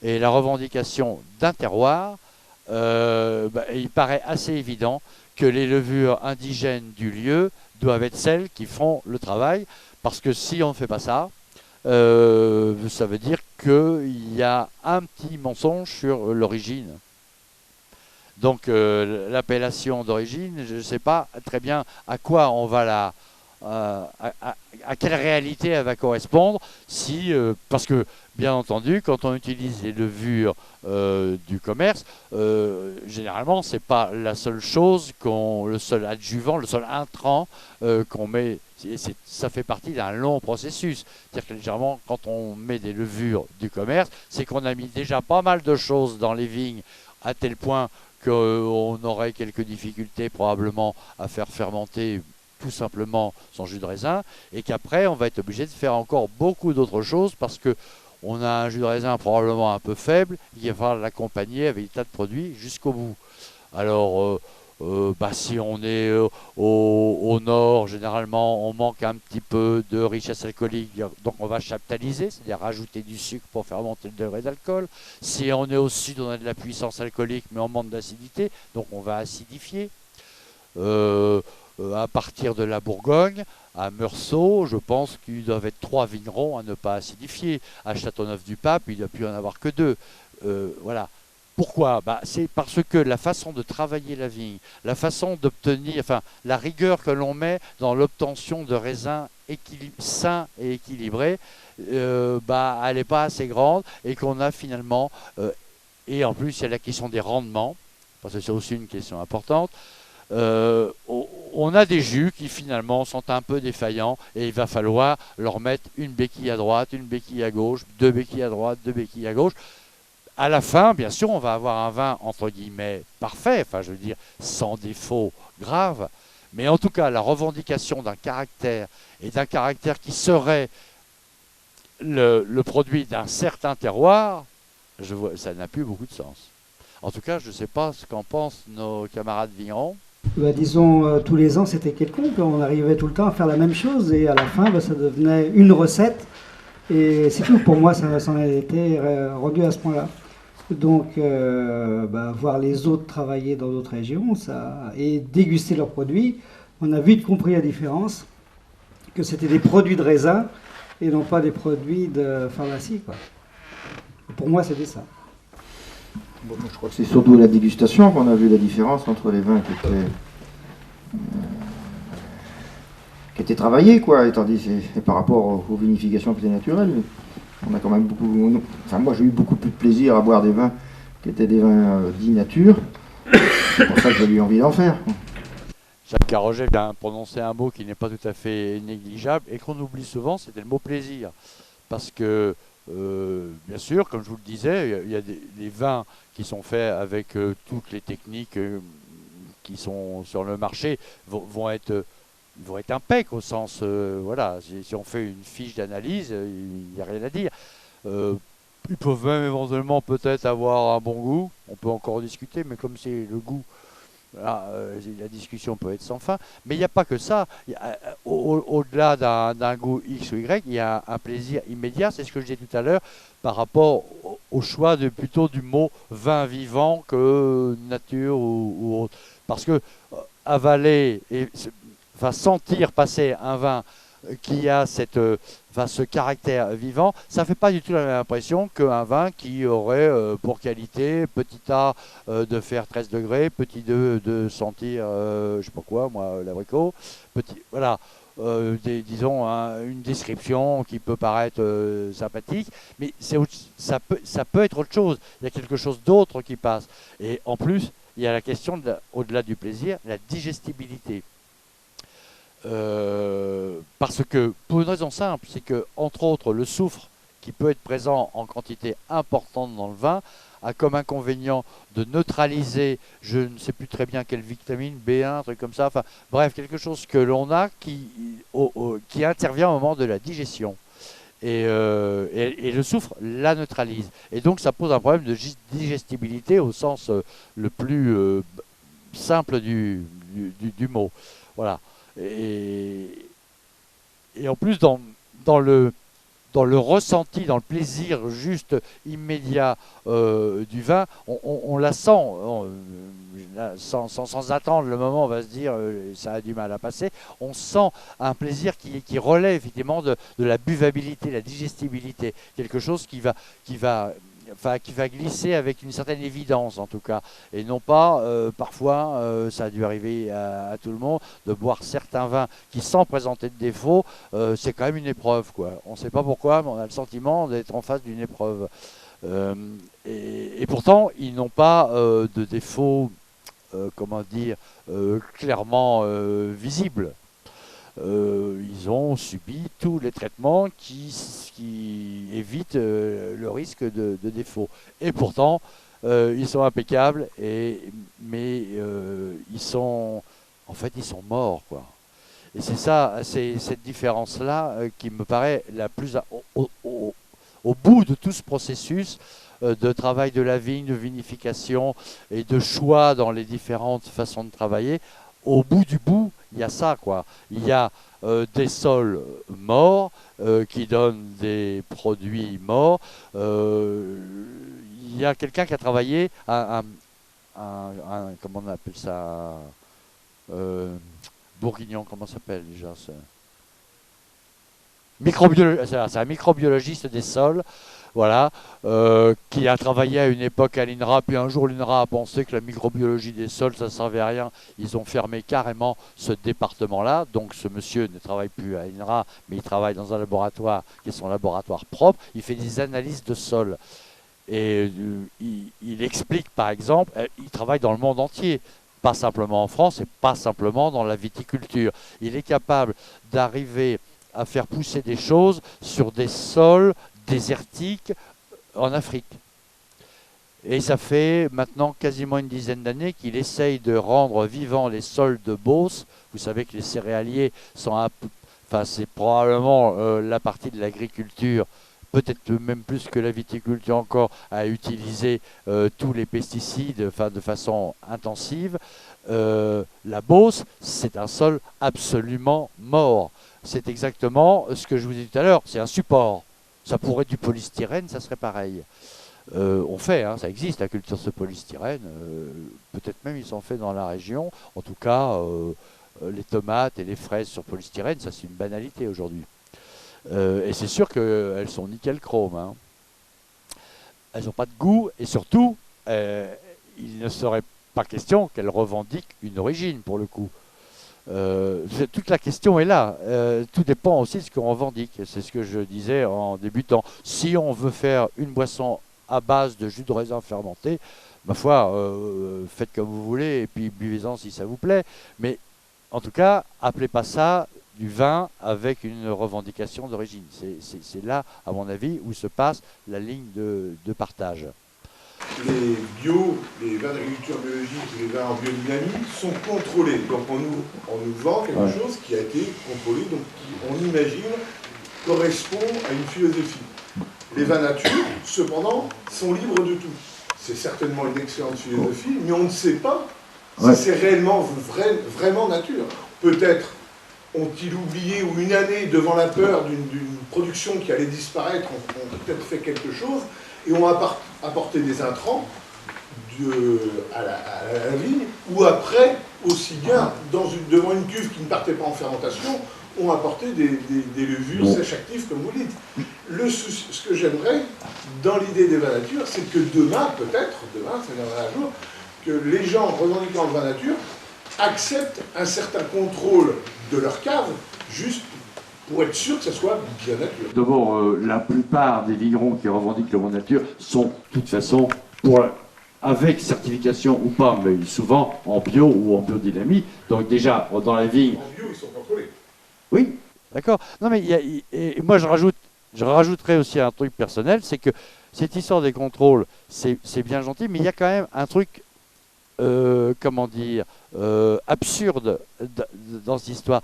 et la revendication d'un terroir, il paraît assez évident que les levures indigènes du lieu doivent être celles qui font le travail, parce que si on ne fait pas ça, ça veut dire qu'il y a un petit mensonge sur l'origine. Donc l'appellation d'origine, je ne sais pas très bien à quoi on va à quelle réalité elle va correspondre, parce que bien entendu, quand on utilise les levures du commerce, généralement, c'est pas la seule chose le seul adjuvant, le seul intrant qu'on met. Ça fait partie d'un long processus. C'est-à-dire que généralement, quand on met des levures du commerce, c'est qu'on a mis déjà pas mal de choses dans les vignes, à tel point qu'on aurait quelques difficultés probablement à faire fermenter tout simplement son jus de raisin, et qu'après on va être obligé de faire encore beaucoup d'autres choses parce que on a un jus de raisin probablement un peu faible, il va falloir l'accompagner avec des tas de produits jusqu'au bout. Alors si on est au nord, généralement on manque un petit peu de richesse alcoolique, donc on va chaptaliser, c'est-à-dire rajouter du sucre pour faire monter le degré d'alcool. Si on est au sud, on a de la puissance alcoolique mais on manque d'acidité, donc on va acidifier. À partir de la Bourgogne, à Meursault, je pense qu'il doivent être 3 vignerons à ne pas acidifier. À Châteauneuf-du-Pape, il ne doit plus en avoir que 2. Voilà. Pourquoi ? C'est parce que la façon de travailler la vigne, la façon d'obtenir, la rigueur que l'on met dans l'obtention de raisins sains et équilibrés, elle n'est pas assez grande, et qu'on a finalement, et en plus il y a la question des rendements, parce que c'est aussi une question importante. On a des jus qui finalement sont un peu défaillants, et il va falloir leur mettre une béquille à droite, une béquille à gauche, 2 béquilles à droite, 2 béquilles à gauche. À la fin, bien sûr, on va avoir un vin entre guillemets parfait, je veux dire sans défaut grave, mais en tout cas la revendication d'un caractère, et d'un caractère qui serait le produit d'un certain terroir, ça n'a plus beaucoup de sens. En tout cas, je ne sais pas ce qu'en pensent nos camarades vignerons. Disons, tous les ans, c'était quelconque. On arrivait tout le temps à faire la même chose, et à la fin, ça devenait une recette. Et c'est tout. Pour moi, ça en a été rendu à ce point-là. Donc, voir les autres travailler dans d'autres régions et déguster leurs produits, on a vite compris la différence, que c'était des produits de raisin et non pas des produits de pharmacie, quoi. Pour moi, c'était ça. Bon, je crois que c'est surtout à la dégustation qu'on a vu la différence entre les vins qui étaient qui était travaillé, quoi, et tandis et par rapport aux vinifications plus naturelles, on a quand même beaucoup. Enfin, moi, j'ai eu beaucoup plus de plaisir à boire des vins qui étaient des vins dits nature. C'est pour ça que j'ai eu envie d'en faire. Jacques Carroget vient prononcer un mot qui n'est pas tout à fait négligeable et qu'on oublie souvent, c'était le mot plaisir. Parce que, bien sûr, comme je vous le disais, il y a des vins qui sont faits avec toutes les techniques qui sont sur le marché, vont être impeccables au sens, voilà, si on fait une fiche d'analyse, il n'y a rien à dire. Ils peuvent même éventuellement peut-être avoir un bon goût, on peut encore discuter, mais comme c'est le goût, là, la discussion peut être sans fin. Mais il n'y a pas que ça. Au-delà d'un goût X ou Y, il y a un plaisir immédiat, c'est ce que je disais tout à l'heure, par rapport au choix plutôt du mot vin vivant que nature ou autre. Parce que avaler et sentir passer un vin qui a ce caractère vivant, ça ne fait pas du tout la même impression qu'un vin qui aurait pour qualité petit A de faire 13 degrés, petit 2 de sentir, je ne sais pas quoi, moi, l'abricot, voilà, disons une description qui peut paraître sympathique, mais ça peut être autre chose, il y a quelque chose d'autre qui passe. Et en plus, il y a la question, au-delà du plaisir, la digestibilité. Parce que, pour une raison simple, c'est que, entre autres, le soufre, qui peut être présent en quantité importante dans le vin, a comme inconvénient de neutraliser, je ne sais plus très bien quelle vitamine, B1, un truc comme ça, enfin, bref, quelque chose que l'on a qui intervient au moment de la digestion. Et le soufre la neutralise. Et donc, ça pose un problème de digestibilité au sens le plus simple du mot. Voilà. Et en plus, dans le ressenti, dans le plaisir juste immédiat du vin, on la sent, sans attendre le moment, on va se dire ça a du mal à passer. On sent un plaisir qui relève effectivement de la buvabilité, la digestibilité, quelque chose qui va glisser avec une certaine évidence en tout cas, et non pas parfois, ça a dû arriver à tout le monde, de boire certains vins qui, sans présenter de défaut, c'est quand même une épreuve, quoi. On ne sait pas pourquoi, mais on a le sentiment d'être en face d'une épreuve. Et pourtant, ils n'ont pas de défaut, comment dire, clairement visible. Ils ont subi tous les traitements qui évitent le risque de défaut. Et pourtant, ils sont impeccables, mais ils sont morts, quoi. Et c'est ça, c'est cette différence-là qui me paraît la plus au bout de tout ce processus de travail de la vigne, de vinification et de choix dans les différentes façons de travailler. Au bout du bout, il y a ça, quoi. Il y a des sols morts qui donnent des produits morts. Il y a quelqu'un qui a travaillé comment on appelle ça, bourguignon, comment ça s'appelle déjà ça, c'est un microbiologiste des sols, voilà, qui a travaillé à une époque à l'INRA, puis un jour l'INRA a pensé que la microbiologie des sols, ça ne servait à rien. Ils ont fermé carrément ce département-là. Donc ce monsieur ne travaille plus à l'INRA, mais il travaille dans un laboratoire qui est son laboratoire propre. Il fait des analyses de sol. Et il explique, par exemple, il travaille dans le monde entier, pas simplement en France et pas simplement dans la viticulture. Il est capable d'arriver à faire pousser des choses sur des sols désertiques en Afrique. Et ça fait maintenant quasiment une dizaine d'années qu'il essaye de rendre vivants les sols de Beauce. Vous savez que les céréaliers sont c'est probablement la partie de l'agriculture, peut-être même plus que la viticulture encore, à utiliser tous les pesticides de façon intensive. La Beauce, c'est un sol absolument mort. C'est exactement ce que je vous disais tout à l'heure, c'est un support. Ça pourrait être du polystyrène, ça serait pareil. On fait, ça existe la culture de ce polystyrène, peut-être même ils sont faits dans la région. En tout cas, les tomates et les fraises sur polystyrène, ça c'est une banalité aujourd'hui. Et c'est sûr qu'elles sont nickel chrome. Hein. Elles n'ont pas de goût et surtout, il ne serait pas question qu'elles revendiquent une origine pour le coup. Toute la question est là. Tout dépend aussi de ce qu'on revendique. C'est ce que je disais en débutant. Si on veut faire une boisson à base de jus de raisin fermenté, ma foi, faites comme vous voulez et puis buvez-en si ça vous plaît. Mais en tout cas, appelez pas ça du vin avec une revendication d'origine. C'est là, à mon avis, où se passe la ligne de partage. Les vins d'agriculture biologique et les vins en biodynamie sont contrôlés. Donc on nous vend quelque chose qui a été contrôlé, donc qui, on imagine, correspond à une philosophie. Les vins nature, cependant, sont libres de tout. C'est certainement une excellente philosophie, mais on ne sait pas si c'est réellement vraiment nature. Peut-être ont-ils oublié, ou une année devant la peur d'une production qui allait disparaître, ont peut-être fait quelque chose, et ont apporté des intrants à la vigne, ou après, aussi bien, devant une cuve qui ne partait pas en fermentation, ont apporté des levures sèches actives, comme vous dites. Ce que j'aimerais, dans l'idée des vins nature, c'est que demain, peut-être, ça viendra un jour, que les gens revendiquant le vin nature acceptent un certain contrôle de leur cave, juste pour être sûr que ça soit bien nature. D'abord, la plupart des vignerons qui revendiquent le vin nature sont, de toute façon, avec certification ou pas, mais souvent en bio ou en biodynamie. Donc déjà, dans la vigne... En bio, ils sont contrôlés. Oui, d'accord. Non, mais et moi, je rajouterais aussi un truc personnel, c'est que cette histoire des contrôles, c'est bien gentil, mais il y a quand même un truc, comment dire, absurde dans cette histoire.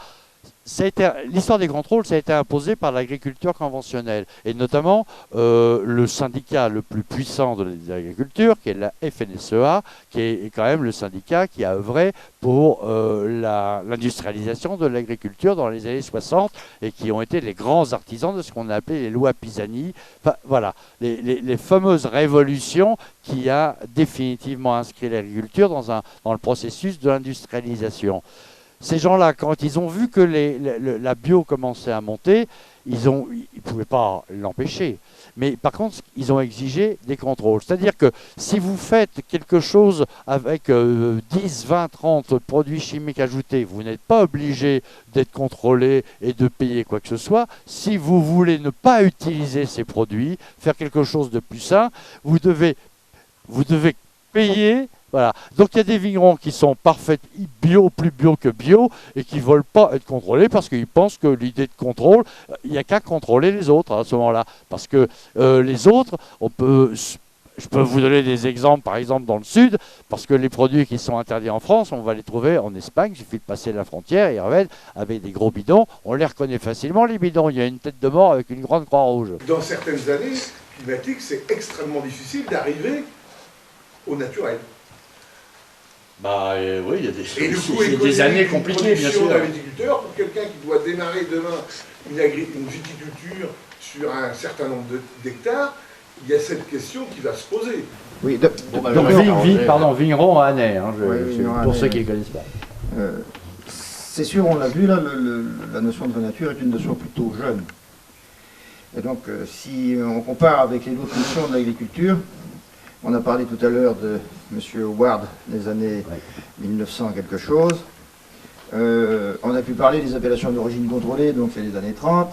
L'histoire des contrôles, ça a été imposé par l'agriculture conventionnelle, et notamment le syndicat le plus puissant de l'agriculture, qui est la FNSEA, qui est quand même le syndicat qui a œuvré pour l'industrialisation de l'agriculture dans les années 60, et qui ont été les grands artisans de ce qu'on a appelé les lois Pisani. Enfin, voilà, les fameuses révolutions qui a définitivement inscrit l'agriculture dans le processus de l'industrialisation. Ces gens-là, quand ils ont vu que la bio commençait à monter, ils ne pouvaient pas l'empêcher. Mais par contre, ils ont exigé des contrôles. C'est-à-dire que si vous faites quelque chose avec 10, 20, 30 produits chimiques ajoutés, vous n'êtes pas obligé d'être contrôlé et de payer quoi que ce soit. Si vous voulez ne pas utiliser ces produits, faire quelque chose de plus sain, vous devez payer. Voilà. Donc il y a des vignerons qui sont parfaits bio, plus bio que bio, et qui ne veulent pas être contrôlés parce qu'ils pensent que l'idée de contrôle, il n'y a qu'à contrôler les autres à ce moment-là. Parce que les autres, je peux vous donner des exemples, par exemple dans le sud, parce que les produits qui sont interdits en France, on va les trouver en Espagne, il suffit de passer la frontière, ils reviennent avec des gros bidons, on les reconnaît facilement les bidons, il y a une tête de mort avec une grande croix rouge. Dans certaines années climatiques, c'est extrêmement difficile d'arriver au naturel. Oui, il y a des années compliquées, bien sûr. D'agriculteur, pour quelqu'un qui doit démarrer demain une viticulture sur un certain nombre d'hectares, il y a cette question qui va se poser. Oui, vigneron à année, pour ceux qui ne connaissent pas. C'est sûr, on l'a vu là, la notion de vin nature est une notion plutôt jeune. Et donc, si on compare avec les autres notions de l'agriculture, on a parlé tout à l'heure de M. Howard des années 1900 quelque chose. On a pu parler des appellations d'origine contrôlée, donc c'est les années 30.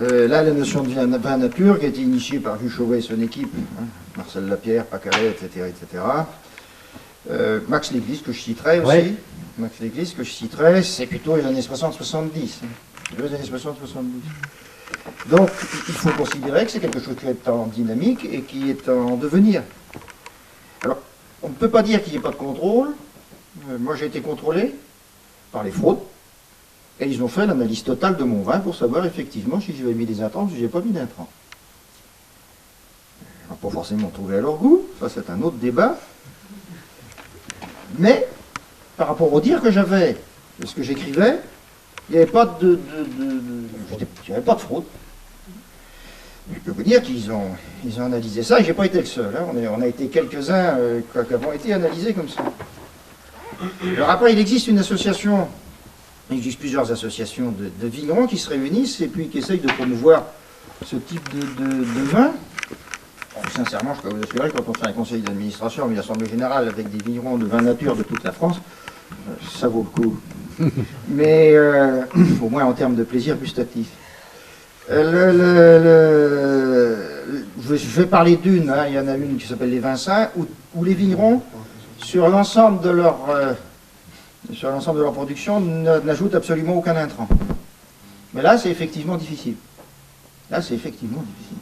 Là, la notion de vin nature qui a été initiée par Jules Chauvet et son équipe, Marcel Lapierre, Pacalet, etc. Max Léglise, que je citerai aussi. Ouais. Max Léglise, que je citerai, c'est plutôt les années 60-70. Les années 60-70. Donc, il faut considérer que c'est quelque chose qui est en dynamique et qui est en devenir. Alors, on ne peut pas dire qu'il n'y ait pas de contrôle. Moi, j'ai été contrôlé par les fraudes. Et ils ont fait l'analyse totale de mon vin pour savoir effectivement si j'avais mis des intrants ou si je n'avais pas mis d'intrants. Ils n'ont pas forcément trouvé à leur goût. Ça, c'est un autre débat. Mais, par rapport au dire que j'avais, de ce que j'écrivais, il n'y avait pas de fraude. Je peux vous dire qu'ils ont analysé ça, et je n'ai pas été le seul. On a été quelques-uns qui avons été analysés comme ça. Alors après, il existe une association, il existe plusieurs associations de vignerons qui se réunissent et puis qui essayent de promouvoir ce type de vin. Alors, sincèrement, je peux vous assurer, quand on fait un conseil d'administration, une assemblée générale avec des vignerons de vin nature de toute la France, ça vaut le coup. Mais au moins en termes de plaisir gustatif. Je vais parler d'une, hein. Il y en a une qui s'appelle les vins sains, où les vignerons, sur l'ensemble de leur production, n'ajoutent absolument aucun intrant. Mais là, c'est effectivement difficile. Là, c'est effectivement difficile.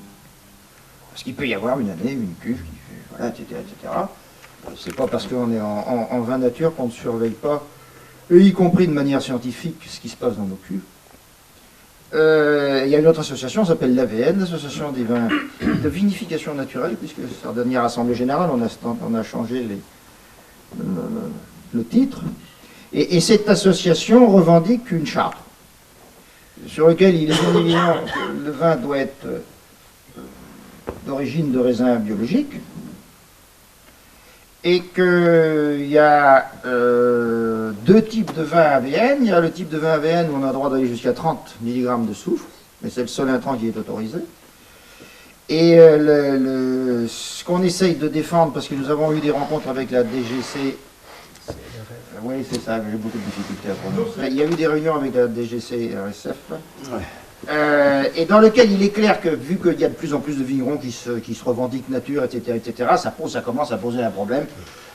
Parce qu'il peut y avoir une année, une cuve, qui fait, voilà, etc., etc. C'est pas parce qu'on est en vin nature qu'on ne surveille pas, y compris de manière scientifique, ce qui se passe dans nos cuves. Il y a une autre association, ça s'appelle l'AVN, l'Association des vins de vinification naturelle, puisque sur la dernière Assemblée Générale, on a changé le titre. Et cette association revendique une charte, sur laquelle il est bien évident que le vin doit être d'origine de raisin biologique, et qu'il y a deux types de vin AVN. Il y a le type de vin AVN où on a le droit d'aller jusqu'à 30 mg de soufre, mais c'est le seul intrant qui est autorisé. Et ce qu'on essaye de défendre, parce que nous avons eu des rencontres avec la DGC, oui c'est ça, j'ai beaucoup de difficultés à prononcer. Il y a eu des réunions avec la DGC RSF. Ouais. Et dans lequel il est clair que, vu qu'il y a de plus en plus de vignerons qui se revendiquent nature, etc., ça commence à poser un problème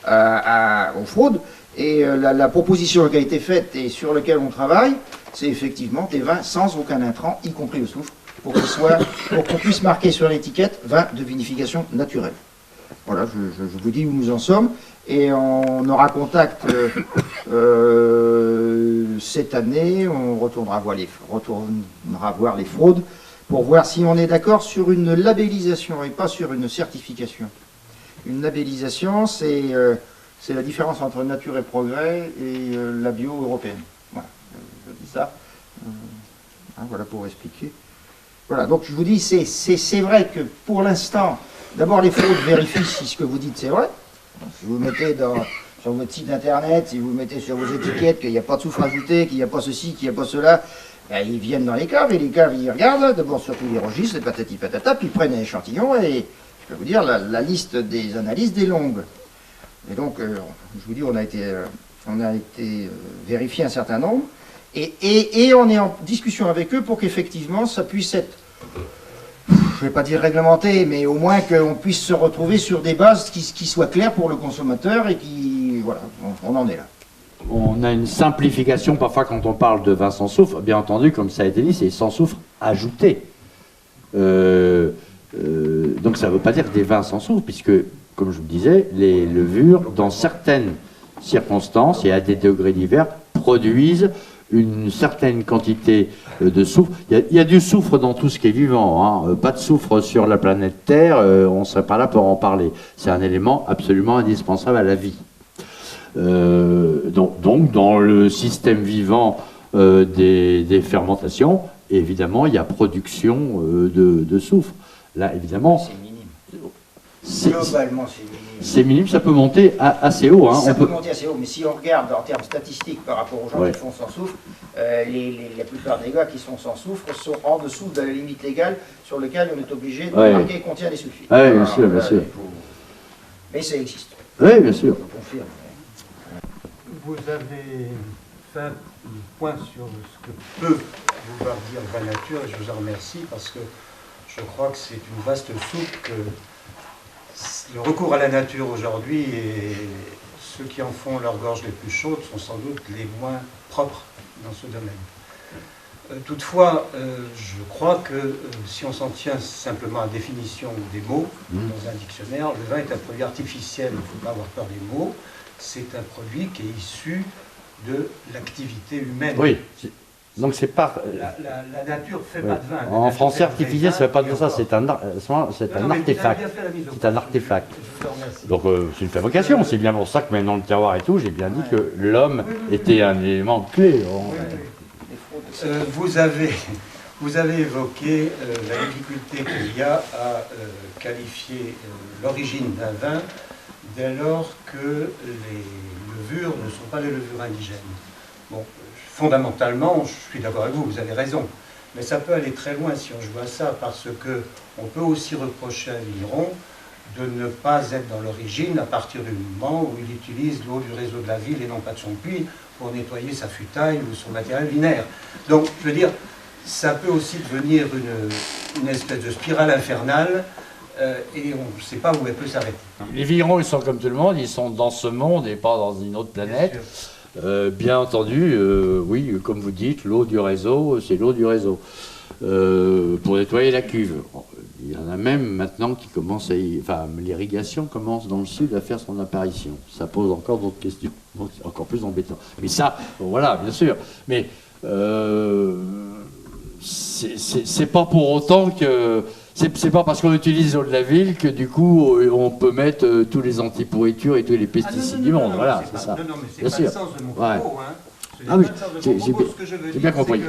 aux fraudes. Et la proposition qui a été faite et sur laquelle on travaille, c'est effectivement des vins sans aucun intrant, y compris le soufre, pour qu'on puisse marquer sur l'étiquette vin de vinification naturelle. Voilà, je vous dis où nous en sommes. Et on aura contact cette année, on retournera voir les fraudes pour voir si on est d'accord sur une labellisation et pas sur une certification. Une labellisation, c'est la différence entre nature et progrès et la bio européenne. Voilà, je dis ça. Voilà pour expliquer. Voilà, donc je vous dis, c'est vrai que pour l'instant, d'abord les fraudes vérifient si ce que vous dites c'est vrai. Si vous mettez sur votre site internet, si vous mettez sur vos étiquettes qu'il n'y a pas de soufre ajouté, qu'il n'y a pas ceci, qu'il n'y a pas cela, ben, ils viennent dans les caves, et les caves ils regardent, d'abord surtout les registres, les patati patata, puis ils prennent un échantillon, et je peux vous dire, la liste des analystes est longue. Et donc, je vous dis, on a été vérifier un certain nombre, et on est en discussion avec eux pour qu'effectivement ça puisse être, je ne vais pas dire réglementé, mais au moins qu'on puisse se retrouver sur des bases qui soient claires pour le consommateur et qui, voilà, on en est là. On a une simplification parfois quand on parle de vin sans soufre, bien entendu, comme ça a été dit, c'est sans soufre ajouté. Donc ça ne veut pas dire des vins sans soufre, puisque, comme je vous disais, les levures, dans certaines circonstances et à des degrés divers, produisent une certaine quantité de soufre. Il y a du soufre dans tout ce qui est vivant, hein. Pas de soufre sur la planète Terre, on ne serait pas là pour en parler. C'est un élément absolument indispensable à la vie. Donc dans le système vivant des fermentations, évidemment, il y a production de soufre. Là, évidemment, c'est minime. Globalement, c'est minime. C'est minime, ça peut monter assez haut. Hein. Ça peut monter assez haut, mais si on regarde en termes statistiques par rapport aux gens qui font sans soufre, la plupart des gars qui sont sans soufre sont en dessous de la limite légale sur laquelle on est obligé de marquer contient des sulfites. Oui, bien sûr, bien sûr. Mais ça existe. Oui, bien sûr. Je confirme. Vous avez fait un point sur ce que peut vouloir dire la nature, et je vous en remercie parce que je crois que c'est une vaste soupe que le recours à la nature aujourd'hui et ceux qui en font leur gorge les plus chaudes sont sans doute les moins propres dans ce domaine. Toutefois, je crois que si on s'en tient simplement à la définition des mots dans un dictionnaire, le vin est un produit artificiel, il ne faut pas avoir peur des mots, c'est un produit qui est issu de l'activité humaine. Oui. Donc c'est pas... La nature ne fait pas de vin. En français artificiel, ça ne veut pas dire ça, c'est un artefact. C'est un artefact. Donc c'est une fabrication, c'est bien pour ça que maintenant le terroir et tout, j'ai bien dit que l'homme était un élément clé. Vous avez évoqué la difficulté qu'il y a à qualifier l'origine d'un vin dès lors que les levures ne sont pas les levures indigènes. Bon, fondamentalement, je suis d'accord avec vous, vous avez raison, mais ça peut aller très loin si on joue à ça, parce que on peut aussi reprocher à un vigneron de ne pas être dans l'origine à partir du moment où il utilise l'eau du réseau de la ville et non pas de son puits pour nettoyer sa futaille ou son matériel binaire. Donc, je veux dire, ça peut aussi devenir une espèce de spirale infernale et on ne sait pas où elle peut s'arrêter. Les vignerons, ils sont comme tout le monde, ils sont dans ce monde et pas dans une autre planète. Bien entendu, oui, comme vous dites, l'eau du réseau, c'est l'eau du réseau. Pour nettoyer la cuve. Il y en a même maintenant qui commencent à enfin, l'irrigation commence dans le sud à faire son apparition. Ça pose encore d'autres questions, donc c'est encore plus embêtant. Mais ça, bon, voilà, bien sûr. Mais c'est pas pour autant que c'est pas parce qu'on utilise l'eau de la ville que du coup on peut mettre tous les antipourritures et tous les pesticides du monde. Voilà, c'est ça. Non, mais c'est pas le sens de mon propos. Hein. Ah oui, j'ai bien compris.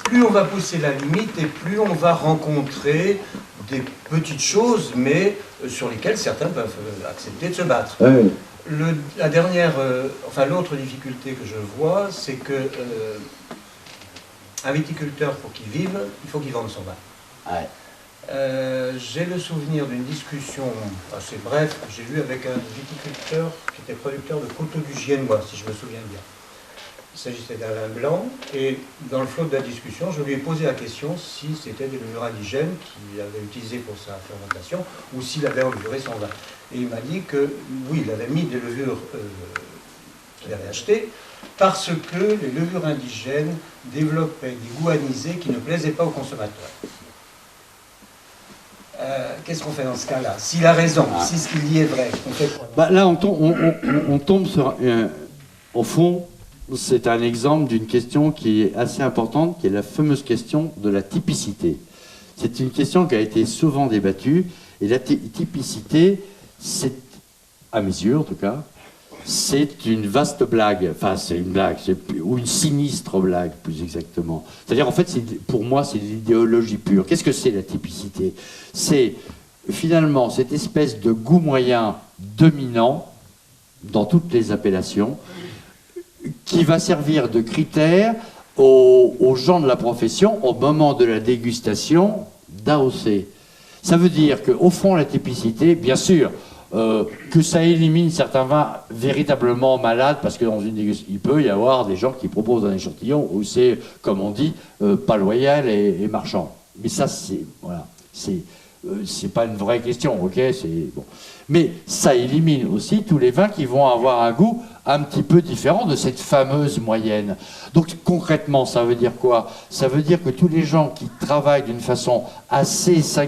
Plus on va pousser la limite et plus on va rencontrer des petites choses, mais sur lesquelles certains peuvent accepter de se battre. Oui. La dernière, enfin l'autre difficulté que je vois, c'est que un viticulteur, pour qu'il vive, il faut qu'il vende son vin. Ouais. J'ai le souvenir d'une discussion assez brève que j'ai eue avec un viticulteur qui était producteur de coteaux du Giennois, si je me souviens bien. Il s'agissait d'un vin blanc, et dans le flot de la discussion, je lui ai posé la question si c'était des levures indigènes qu'il avait utilisées pour sa fermentation, ou s'il avait enlevuré son vin. Et il m'a dit que oui, il avait mis des levures qu'il avait achetées, parce que les levures indigènes développaient des goûts anisés qui ne plaisaient pas aux consommateurs. Qu'est-ce qu'on fait dans ce cas-là? S'il a raison, si ce qu'il dit est vrai, on fait quoi? Là, on tombe sur... au fond, c'est un exemple d'une question qui est assez importante, qui est la fameuse question de la typicité. C'est une question qui a été souvent débattue, et la typicité, c'est, à mes yeux en tout cas, c'est une vaste blague. Enfin, c'est une blague, ou une sinistre blague, plus exactement. C'est-à-dire, en fait, pour moi, c'est l'idéologie pure. Qu'est-ce que c'est la typicité? C'est, finalement, cette espèce de goût moyen dominant dans toutes les appellations, qui va servir de critère aux gens de la profession au moment de la dégustation d'AOC. Ça veut dire qu'au fond, la typicité, bien sûr, que ça élimine certains vins véritablement malades, parce que dans une dégustation, il peut y avoir des gens qui proposent un échantillon où c'est, comme on dit, pas loyal et marchand. Mais ça, c'est voilà, c'est pas une vraie question, ok, c'est bon. Mais ça élimine aussi tous les vins qui vont avoir un goût un petit peu différent de cette fameuse moyenne. Donc concrètement, ça veut dire quoi? Ça veut dire que tous les gens qui travaillent d'une façon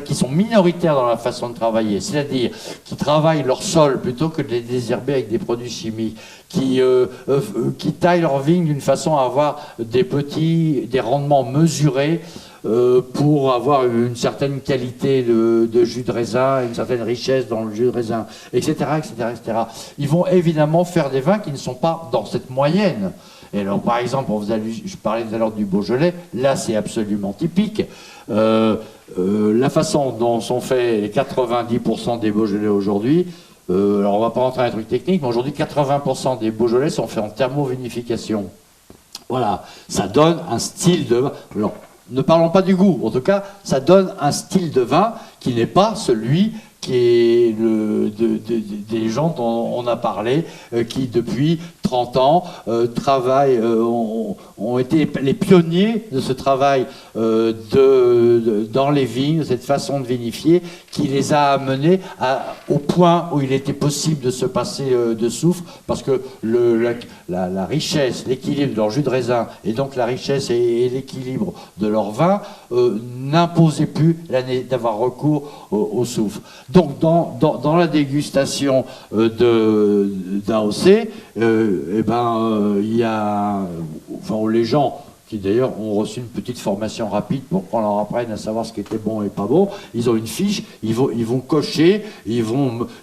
qui sont minoritaires dans la façon de travailler, c'est-à-dire qui travaillent leur sol plutôt que de les désherber avec des produits chimiques, qui taillent leurs vignes d'une façon à avoir des rendements mesurés, pour avoir une certaine qualité de jus de raisin, une certaine richesse dans le jus de raisin, etc., etc., etc. Ils vont évidemment faire des vins qui ne sont pas dans cette moyenne. Et alors, par exemple, je parlais tout à l'heure du Beaujolais, là c'est absolument typique. La façon dont sont faits les 90% des Beaujolais aujourd'hui, alors on ne va pas rentrer dans les trucs techniques, mais aujourd'hui 80% des Beaujolais sont faits en thermovinification. Voilà, ça donne un style de vin. Alors, ne parlons pas du goût, en tout cas, ça donne un style de vin qui n'est pas celui qui est des gens dont on a parlé, qui depuis 30 ans travaillent, ont été les pionniers de ce travail dans les vignes, de cette façon de vinifier, qui les a amenés au point où il était possible de se passer de soufre, parce que la richesse, l'équilibre de leur jus de raisin, et donc la richesse et l'équilibre de leur vin, n'imposait plus d'avoir recours au soufre. Donc dans la dégustation d'AOC, il y a les gens qui d'ailleurs ont reçu une petite formation rapide pour qu'on leur apprenne à savoir ce qui était bon et pas bon. Ils ont une fiche, ils vont cocher,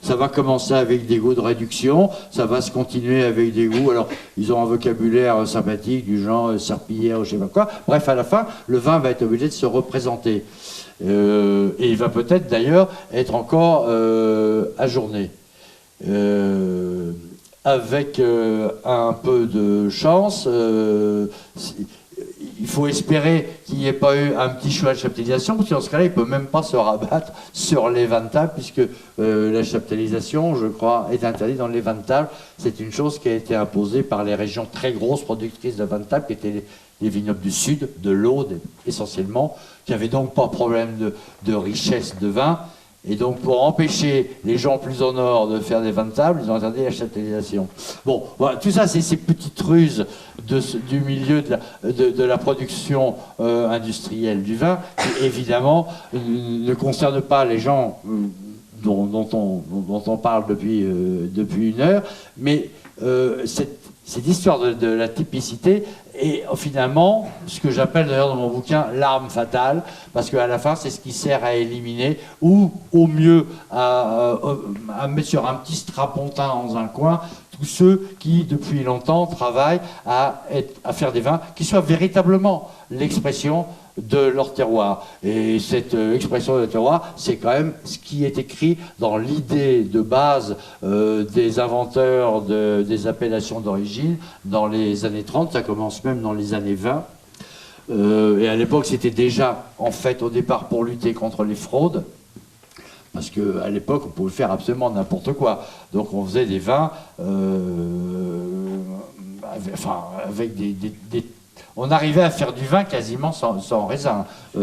ça va commencer avec des goûts de réduction, ça va se continuer avec des goûts, alors ils ont un vocabulaire sympathique du genre serpillière ou je sais pas quoi. Bref, à la fin, le vin va être obligé de se représenter. Et il va peut-être d'ailleurs être encore ajourné. Avec un peu de chance, il faut espérer qu'il n'y ait pas eu un petit choix de chaptalisation, parce que dans ce cas-là, il ne peut même pas se rabattre sur les vins de table, puisque la chaptalisation, je crois, est interdite dans les vins de table. C'est une chose qui a été imposée par les régions très grosses productrices de vins de table, qui étaient les vignobles du sud, de l'Aude essentiellement, qui n'avaient donc pas de problème de richesse de vin. Et donc, pour empêcher les gens plus au nord de faire des vins de table, ils ont interdit la chaptalisation. Bon, voilà, tout ça, c'est ces petites ruses du milieu de la production industrielle du vin, qui évidemment ne concernent pas les gens dont on parle depuis une heure, mais cette histoire de la typicité est finalement ce que j'appelle d'ailleurs dans mon bouquin l'arme fatale, parce qu'à la fin c'est ce qui sert à éliminer ou au mieux à mettre sur un petit strapontin dans un coin tous ceux qui depuis longtemps travaillent à faire des vins qui soient véritablement l'expression de leur terroir. Et cette expression de terroir, c'est quand même ce qui est écrit dans l'idée de base des inventeurs des appellations d'origine dans les années 30, ça commence même dans les années 20. Et à l'époque, c'était déjà, en fait, au départ, pour lutter contre les fraudes. Parce qu'à l'époque, on pouvait faire absolument n'importe quoi. Donc on faisait des vins avec des on arrivait à faire du vin quasiment sans raisin. À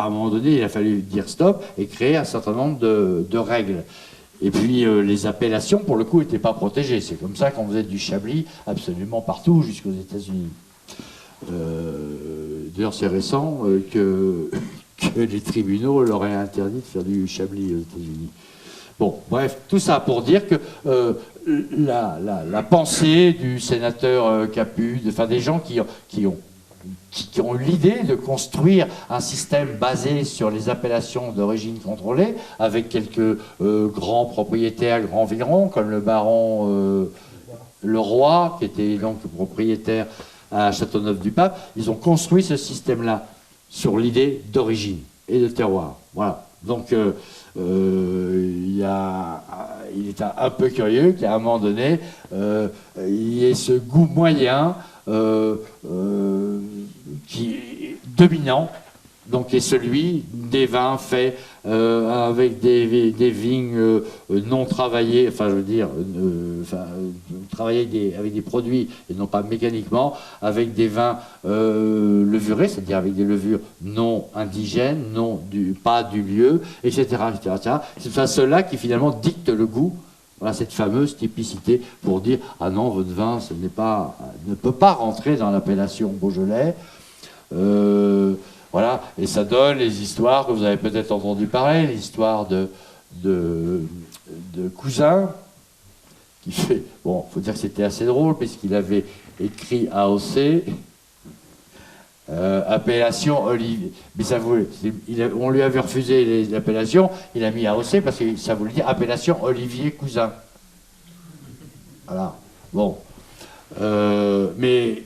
un moment donné, il a fallu dire stop et créer un certain nombre de règles. Et puis les appellations, pour le coup, n'étaient pas protégées. C'est comme ça qu'on faisait du Chablis absolument partout, jusqu'aux États-Unis. D'ailleurs, c'est récent que les tribunaux leur aient interdit de faire du Chablis aux États-Unis. Bon, bref, tout ça pour dire que la pensée du sénateur Capu, enfin des gens qui ont eu l'idée de construire un système basé sur les appellations d'origine contrôlée, avec quelques grands propriétaires, grands vignerons, comme le baron Leroy, qui était donc propriétaire à Châteauneuf-du-Pape. Ils ont construit ce système-là sur l'idée d'origine et de terroir. Voilà. Donc, il est un peu curieux qu'à un moment donné, il y ait ce goût moyen qui est dominant, donc qui est celui des vins faits avec des vignes non travaillées, enfin je veux dire, travaillées avec des produits et non pas mécaniquement, avec des vins levurés, c'est-à-dire avec des levures non indigènes, pas du lieu, etc. etc. C'est cela qui finalement dicte le goût. Voilà cette fameuse typicité pour dire « Ah non, votre vin ne peut pas rentrer dans l'appellation Beaujolais ». Voilà, et ça donne les histoires que vous avez peut-être entendu parler, l'histoire de Cousin, qui fait... Bon, il faut dire que c'était assez drôle, puisqu'il avait écrit AOC, appellation Olivier. Mais ça voulait... on lui avait refusé l'appellation, il a mis AOC, parce que ça voulait dire appellation Olivier Cousin. Voilà, bon. Mais,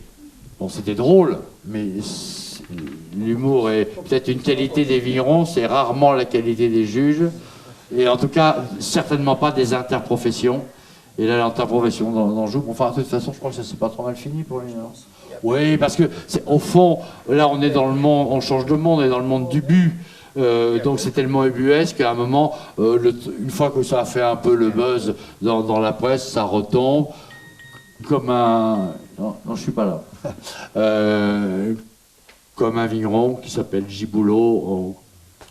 bon, c'était drôle, mais... L'humour est peut-être une qualité des vignerons, c'est rarement la qualité des juges, et en tout cas, certainement pas des interprofessions. Et là, l'interprofession d'en joue. Enfin, de toute façon, je crois que ça s'est pas trop mal fini pour les gens. Oui, parce que, au fond, là, on est dans le monde, on change de monde, on est dans le monde du but. Donc c'est tellement ubuesque qu'à un moment, une fois que ça a fait un peu le buzz dans la presse, ça retombe comme un... Non, je suis pas là. Comme un vigneron qui s'appelle Giboulot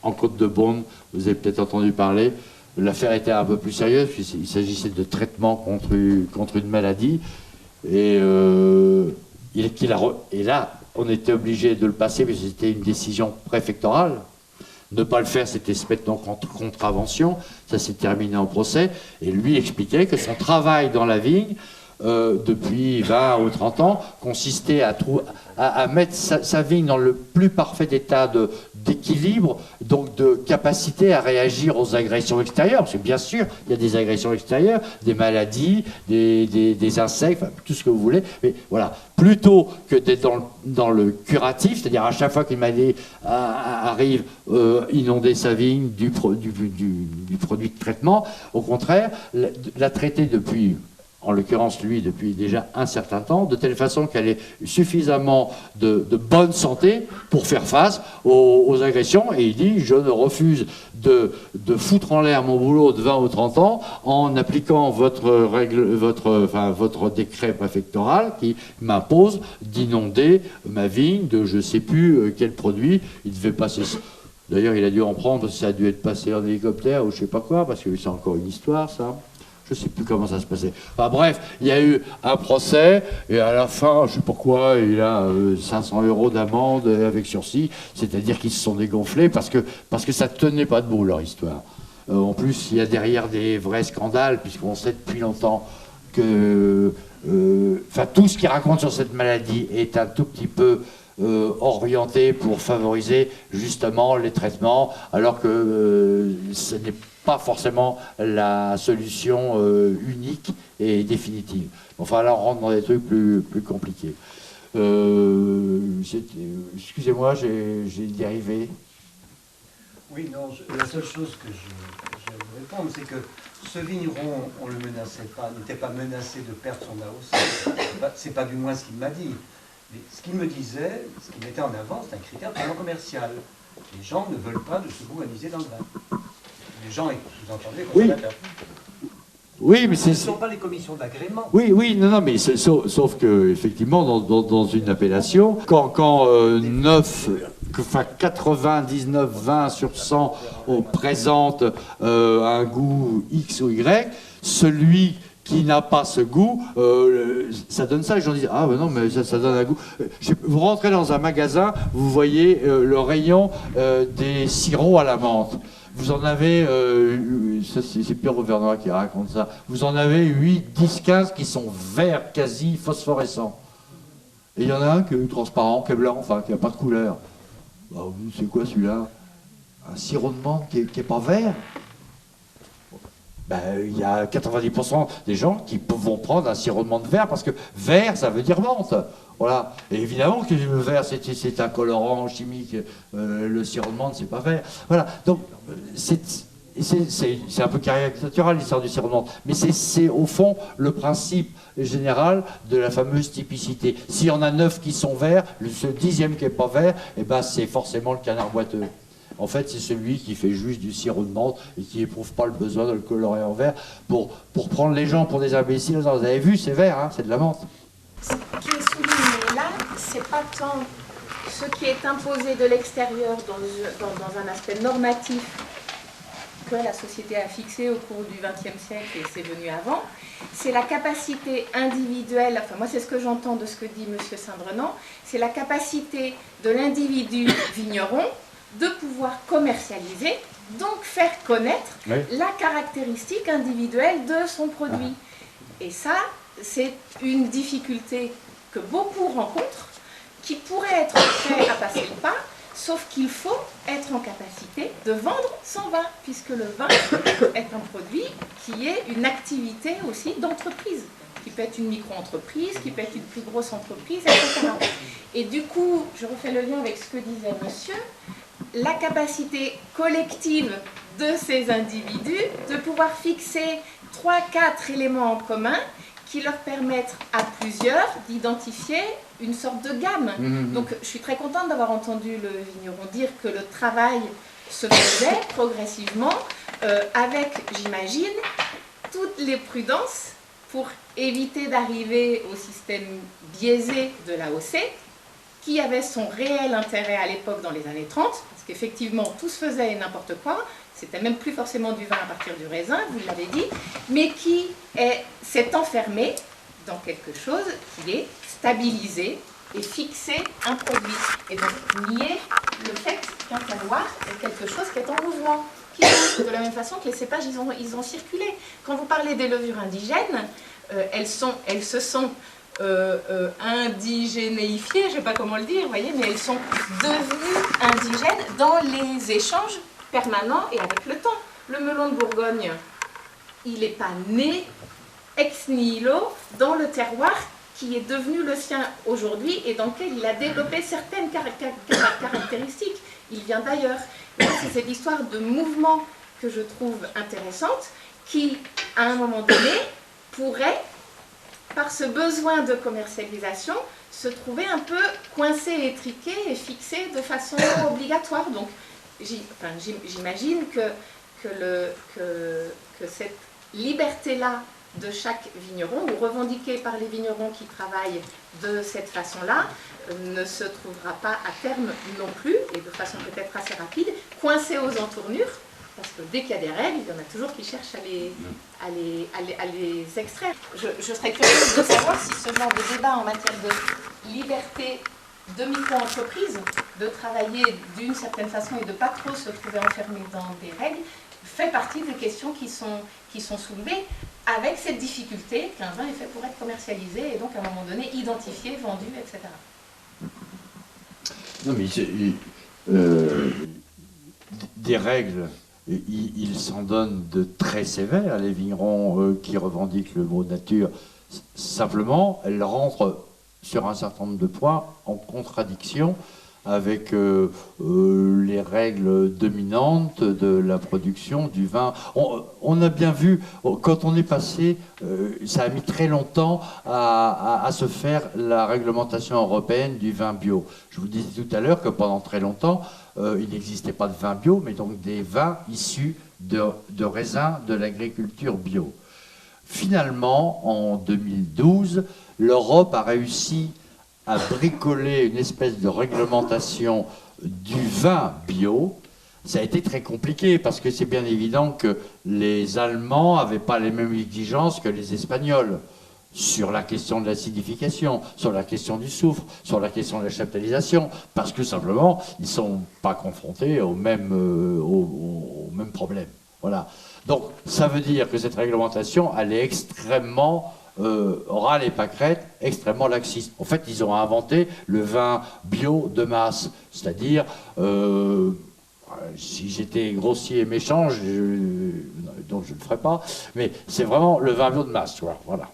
en Côte-de-Beaune, vous avez peut-être entendu parler. L'affaire était un peu plus sérieuse, puisqu'il s'agissait de traitement contre une maladie. Et là, on était obligé de le passer, mais c'était une décision préfectorale. Ne pas le faire, c'était se mettre en contravention. Ça s'est terminé en procès. Et lui expliquait que son travail dans la vigne, depuis 20 ou 30 ans, consistait à mettre sa vigne dans le plus parfait état d'équilibre, donc de capacité à réagir aux agressions extérieures. Parce que bien sûr, il y a des agressions extérieures, des maladies, des insectes, enfin, tout ce que vous voulez. Mais voilà, plutôt que d'être dans le curatif, c'est-à-dire à chaque fois qu'une maladie arrive, inonder sa vigne du produit de traitement, au contraire, la traiter depuis... en l'occurrence lui depuis déjà un certain temps, de telle façon qu'elle ait suffisamment de bonne santé pour faire face aux agressions. Et il dit, je ne refuse de foutre en l'air mon boulot de 20 ou 30 ans en appliquant votre décret préfectoral qui m'impose d'inonder ma vigne de je ne sais plus quel produit. Il devait passer... D'ailleurs, il a dû en prendre, ça a dû être passé en hélicoptère ou je ne sais pas quoi, parce que c'est encore une histoire, ça. Je ne sais plus comment ça se passait. Enfin bref, il y a eu un procès, et à la fin, je ne sais pas pourquoi, il a 500 € d'amende avec sursis, c'est-à-dire qu'ils se sont dégonflés parce que ça ne tenait pas debout, leur histoire. En plus, il y a derrière des vrais scandales, puisqu'on sait depuis longtemps que tout ce qu'ils racontent sur cette maladie est un tout petit peu orienté pour favoriser justement les traitements, alors que ce n'est pas forcément la solution unique et définitive. Enfin là, on rentre dans des trucs plus compliqués. Excusez-moi, j'ai dérivé. Oui, non, la seule chose que je vais vous répondre, c'est que ce vigneron, on ne le menaçait pas, n'était pas menacé de perdre son AOC. C'est pas du moins ce qu'il m'a dit. Mais ce qu'il me disait, ce qu'il mettait en avant, c'est un critère purement commercial. Les gens ne veulent pas de ce goût anisé dans le vin. Les gens, vous entendez, consommateurs. Oui, mais ce ne sont pas les commissions d'agrément. Oui, non, mais sauf que effectivement, dans une appellation, quand 99 vins sur 100 présentent un goût X ou Y, celui qui n'a pas ce goût, ça donne ça. Les gens disent, ah ben non, mais ça donne un goût. Vous rentrez dans un magasin, vous voyez le rayon des sirops à la menthe. Vous en avez, c'est Pierre Auvernois qui raconte ça, vous en avez 8, 10, 15 qui sont verts, quasi phosphorescents. Et il y en a un qui est transparent, qui est blanc, enfin, qui n'a pas de couleur. Bah, c'est quoi celui-là? Un sirop de menthe qui n'est pas vert? Ben, il y a 90% des gens qui vont prendre un sirop de menthe vert, parce que vert, ça veut dire menthe. Voilà. Et évidemment que le vert, c'est un colorant chimique. Le sirop de menthe, c'est pas vert. Voilà. Donc, c'est un peu caricatural l'histoire du sirop de menthe. Mais c'est au fond le principe général de la fameuse typicité. S'il y en a 9 qui sont verts, ce 10e qui n'est pas vert, eh ben, c'est forcément le canard boiteux. En fait, c'est celui qui fait juste du sirop de menthe et qui n'éprouve pas le besoin de le colorer en vert pour prendre les gens pour des imbéciles. Vous avez vu, c'est vert, hein, c'est de la menthe. Ce qui est souligné là, c'est pas tant ce qui est imposé de l'extérieur dans un aspect normatif que la société a fixé au cours du XXe siècle et c'est venu avant, c'est la capacité individuelle, enfin moi c'est ce que j'entends de ce que dit M. Saint-Drenant, c'est la capacité de l'individu vigneron de pouvoir commercialiser, donc faire connaître la caractéristique individuelle de son produit. Et ça, c'est une difficulté que beaucoup rencontrent, qui pourrait être prêt à passer le pas, sauf qu'il faut être en capacité de vendre son vin, puisque le vin est un produit qui est une activité aussi d'entreprise, qui peut être une micro-entreprise, qui peut être une plus grosse entreprise, etc. Et du coup, je refais le lien avec ce que disait monsieur, la capacité collective de ces individus de pouvoir fixer 3-4 éléments en commun qui leur permettent à plusieurs d'identifier une sorte de gamme. Donc je suis très contente d'avoir entendu le vigneron dire que le travail se faisait progressivement avec, j'imagine, toutes les prudences pour éviter d'arriver au système biaisé de l'AOC, qui avait son réel intérêt à l'époque dans les années 30, parce qu'effectivement tout se faisait et n'importe quoi, c'était même plus forcément du vin à partir du raisin, vous l'avez dit, mais qui s'est enfermé dans quelque chose qui est stabilisé et fixé un produit. Et donc nier le fait qu'un terroir est quelque chose qui est en mouvement, qui bouge de la même façon que les cépages, ils ont circulé. Quand vous parlez des levures indigènes, elles se sont indigénéifiées, je ne sais pas comment le dire, vous voyez, mais elles sont devenues indigènes dans les échanges permanents et avec le temps. Le melon de Bourgogne, il n'est pas né ex nihilo dans le terroir qui est devenu le sien aujourd'hui et dans lequel il a développé certaines caractéristiques. Il vient d'ailleurs. C'est cette histoire de mouvement que je trouve intéressante qui, à un moment donné, pourrait par ce besoin de commercialisation, se trouver un peu coincé, étriqué et fixé de façon obligatoire. Donc, j'imagine que cette liberté-là de chaque vigneron, ou revendiquée par les vignerons qui travaillent de cette façon-là, ne se trouvera pas à terme non plus, et de façon peut-être assez rapide, coincé aux entournures, parce que dès qu'il y a des règles, il y en a toujours qui cherchent à les extraire. Je serais curieuse de savoir si ce genre de débat en matière de liberté de micro-entreprise, de travailler d'une certaine façon et de ne pas trop se trouver enfermé dans des règles, fait partie des questions qui sont soulevées avec cette difficulté qu'un vin est fait pour être commercialisé et donc à un moment donné identifié, vendu, etc. Non mais des règles, ils s'en donnent de très sévères, les vignerons qui revendiquent le mot nature. Simplement, elles rentrent sur un certain nombre de points en contradiction avec les règles dominantes de la production du vin. On a bien vu, quand on est passé, ça a mis très longtemps à se faire la réglementation européenne du vin bio. Je vous disais tout à l'heure que pendant très longtemps, il n'existait pas de vin bio, mais donc des vins issus de raisins de l'agriculture bio. Finalement, en 2012, l'Europe a réussi à bricoler une espèce de réglementation du vin bio. Ça a été très compliqué parce que c'est bien évident que les Allemands n'avaient pas les mêmes exigences que les Espagnols sur la question de l'acidification, sur la question du soufre, sur la question de la chaptalisation, parce que simplement, ils ne sont pas confrontés au même problème. Voilà. Donc, ça veut dire que cette réglementation, elle est extrêmement orale et pâquerette, extrêmement laxiste. En fait, ils ont inventé le vin bio de masse, c'est-à-dire, si j'étais grossier et méchant, donc je ne le ferai pas, mais c'est vraiment le vin bio de masse, voilà.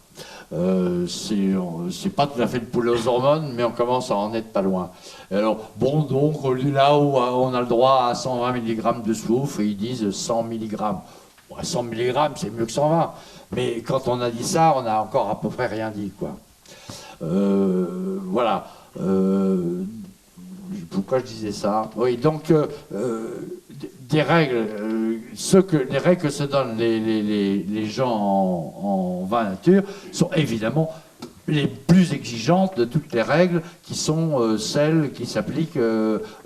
C'est pas tout à fait le poulet aux hormones, mais on commence à en être pas loin. Alors, bon, donc, là où on a le droit à 120 mg de soufre, ils disent 100 mg. Bon, 100 mg, c'est mieux que 120. Mais quand on a dit ça, on a encore à peu près rien dit, quoi. Voilà. Pourquoi je disais ça? Oui, donc, des règles, les règles que se donnent les gens en vin nature sont évidemment les plus exigeantes de toutes les règles qui sont celles qui s'appliquent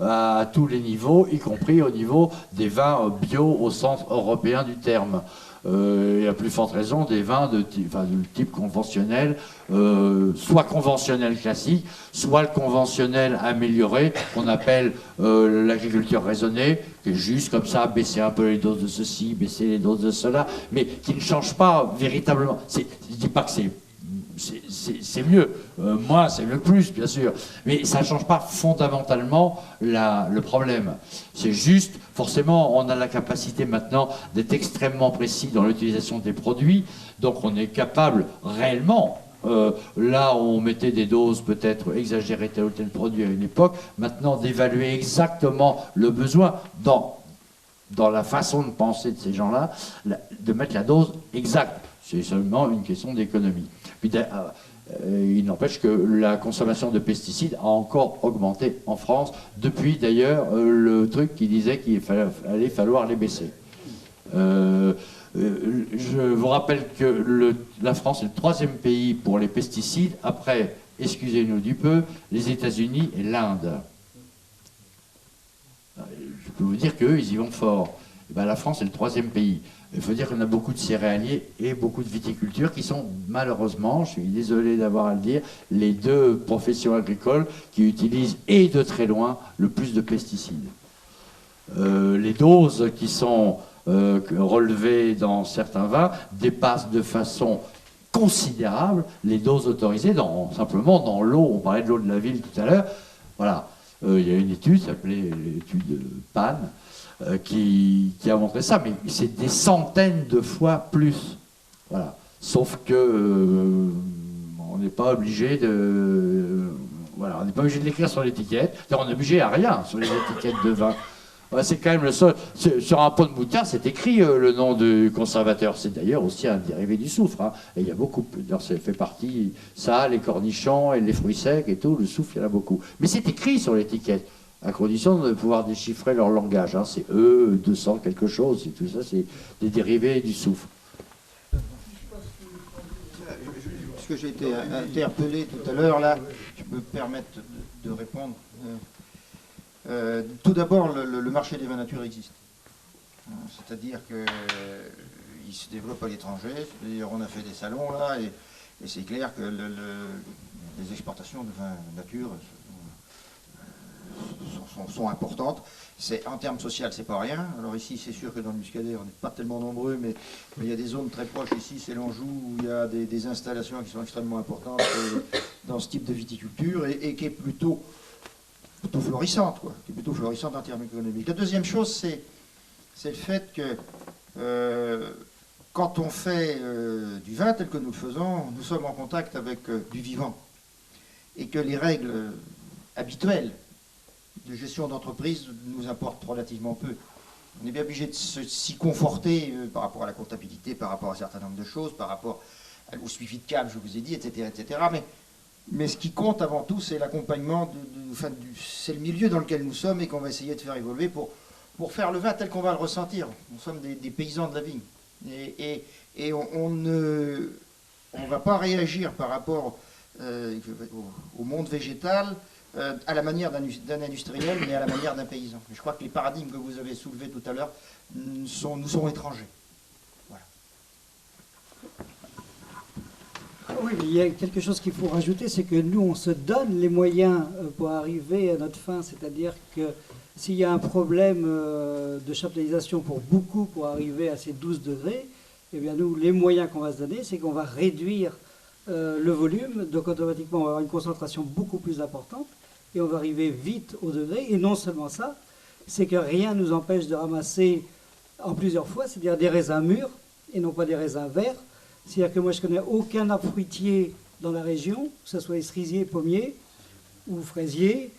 à tous les niveaux, y compris au niveau des vins bio au sens européen du terme. Et à plus forte raison des vins de type conventionnel, soit conventionnel classique, soit le conventionnel amélioré, qu'on appelle l'agriculture raisonnée, qui est juste comme ça, baisser un peu les doses de ceci, baisser les doses de cela, mais qui ne change pas véritablement. Je ne dis pas que c'est mieux. Moi, c'est mieux que plus, bien sûr. Mais ça ne change pas fondamentalement le problème. C'est juste, forcément, on a la capacité maintenant d'être extrêmement précis dans l'utilisation des produits. Donc, on est capable réellement, là où on mettait des doses peut-être exagérées tel ou tel produit à une époque, maintenant d'évaluer exactement le besoin dans la façon de penser de ces gens-là, de mettre la dose exacte. C'est seulement une question d'économie. Puis, il n'empêche que la consommation de pesticides a encore augmenté en France, depuis d'ailleurs le truc qui disait qu'il allait falloir les baisser. Je vous rappelle que la France est le 3e pays pour les pesticides, après, excusez-nous du peu, les États-Unis et l'Inde. Je peux vous dire qu'eux, ils y vont fort. Et bien, la France est le 3e pays. Il faut dire qu'on a beaucoup de céréaliers et beaucoup de viticulture qui sont malheureusement, je suis désolé d'avoir à le dire, les 2 professions agricoles qui utilisent, et de très loin, le plus de pesticides. Les doses qui sont relevées dans certains vins dépassent de façon considérable les doses autorisées, simplement dans l'eau. On parlait de l'eau de la ville tout à l'heure. Voilà. Il y a une étude, ça s'appelait l'étude PAN, qui a montré ça, mais c'est des centaines de fois plus. Voilà. Sauf que on n'est pas obligé de... Voilà, on n'est pas obligé de l'écrire sur l'étiquette. On est obligé à rien sur les étiquettes de vin. C'est quand même le seul. Sur un pot de moutarde, c'est écrit le nom du conservateur. C'est d'ailleurs aussi un dérivé du soufre. Hein. Et il y a beaucoup. Ça fait partie. Ça, les cornichons et les fruits secs et tout. Le soufre, il y en a beaucoup. Mais c'est écrit sur l'étiquette, à condition de pouvoir déchiffrer leur langage. Hein. C'est E200 quelque chose. Et tout ça, c'est des dérivés du soufre. Puisque j'ai été interpellé tout à l'heure, là, je peux me permettre de répondre. Tout d'abord, le marché des vins nature existe. C'est-à-dire qu'il se développe à l'étranger. D'ailleurs, on a fait des salons là, et c'est clair que les exportations de vins nature sont importantes. En termes social, c'est pas rien. Alors ici, c'est sûr que dans le Muscadet, on n'est pas tellement nombreux, mais il y a des zones très proches ici, c'est l'Anjou, où il y a des installations qui sont extrêmement importantes dans ce type de viticulture et qui est plutôt florissante, quoi, qui est plutôt florissante en termes économiques. La deuxième chose, c'est le fait que quand on fait du vin tel que nous le faisons, nous sommes en contact avec du vivant. Et que les règles habituelles de gestion d'entreprise nous importent relativement peu. On est bien obligé de s'y conforter par rapport à la comptabilité, par rapport à un certain nombre de choses, par rapport au suivi de câble, je vous ai dit, etc. etc. Mais ce qui compte avant tout, c'est l'accompagnement, c'est le milieu dans lequel nous sommes et qu'on va essayer de faire évoluer pour faire le vin tel qu'on va le ressentir. Nous sommes des paysans de la vigne. Et on ne va pas réagir par rapport au monde végétal à la manière d'un industriel, mais à la manière d'un paysan. Et je crois que les paradigmes que vous avez soulevés tout à l'heure nous sont étrangers. Voilà. Oui, mais il y a quelque chose qu'il faut rajouter, c'est que nous, on se donne les moyens pour arriver à notre fin. C'est-à-dire que s'il y a un problème de chaptalisation pour beaucoup, pour arriver à ces 12 degrés, eh bien nous, les moyens qu'on va se donner, c'est qu'on va réduire le volume, donc automatiquement on va avoir une concentration beaucoup plus importante et on va arriver vite au degré. Et non seulement ça, c'est que rien ne nous empêche de ramasser en plusieurs fois, c'est-à-dire des raisins mûrs et non pas des raisins verts. C'est-à-dire que moi je connais aucun arbre fruitier dans la région, que ce soit les cerisiers, pommiers ou fraisiers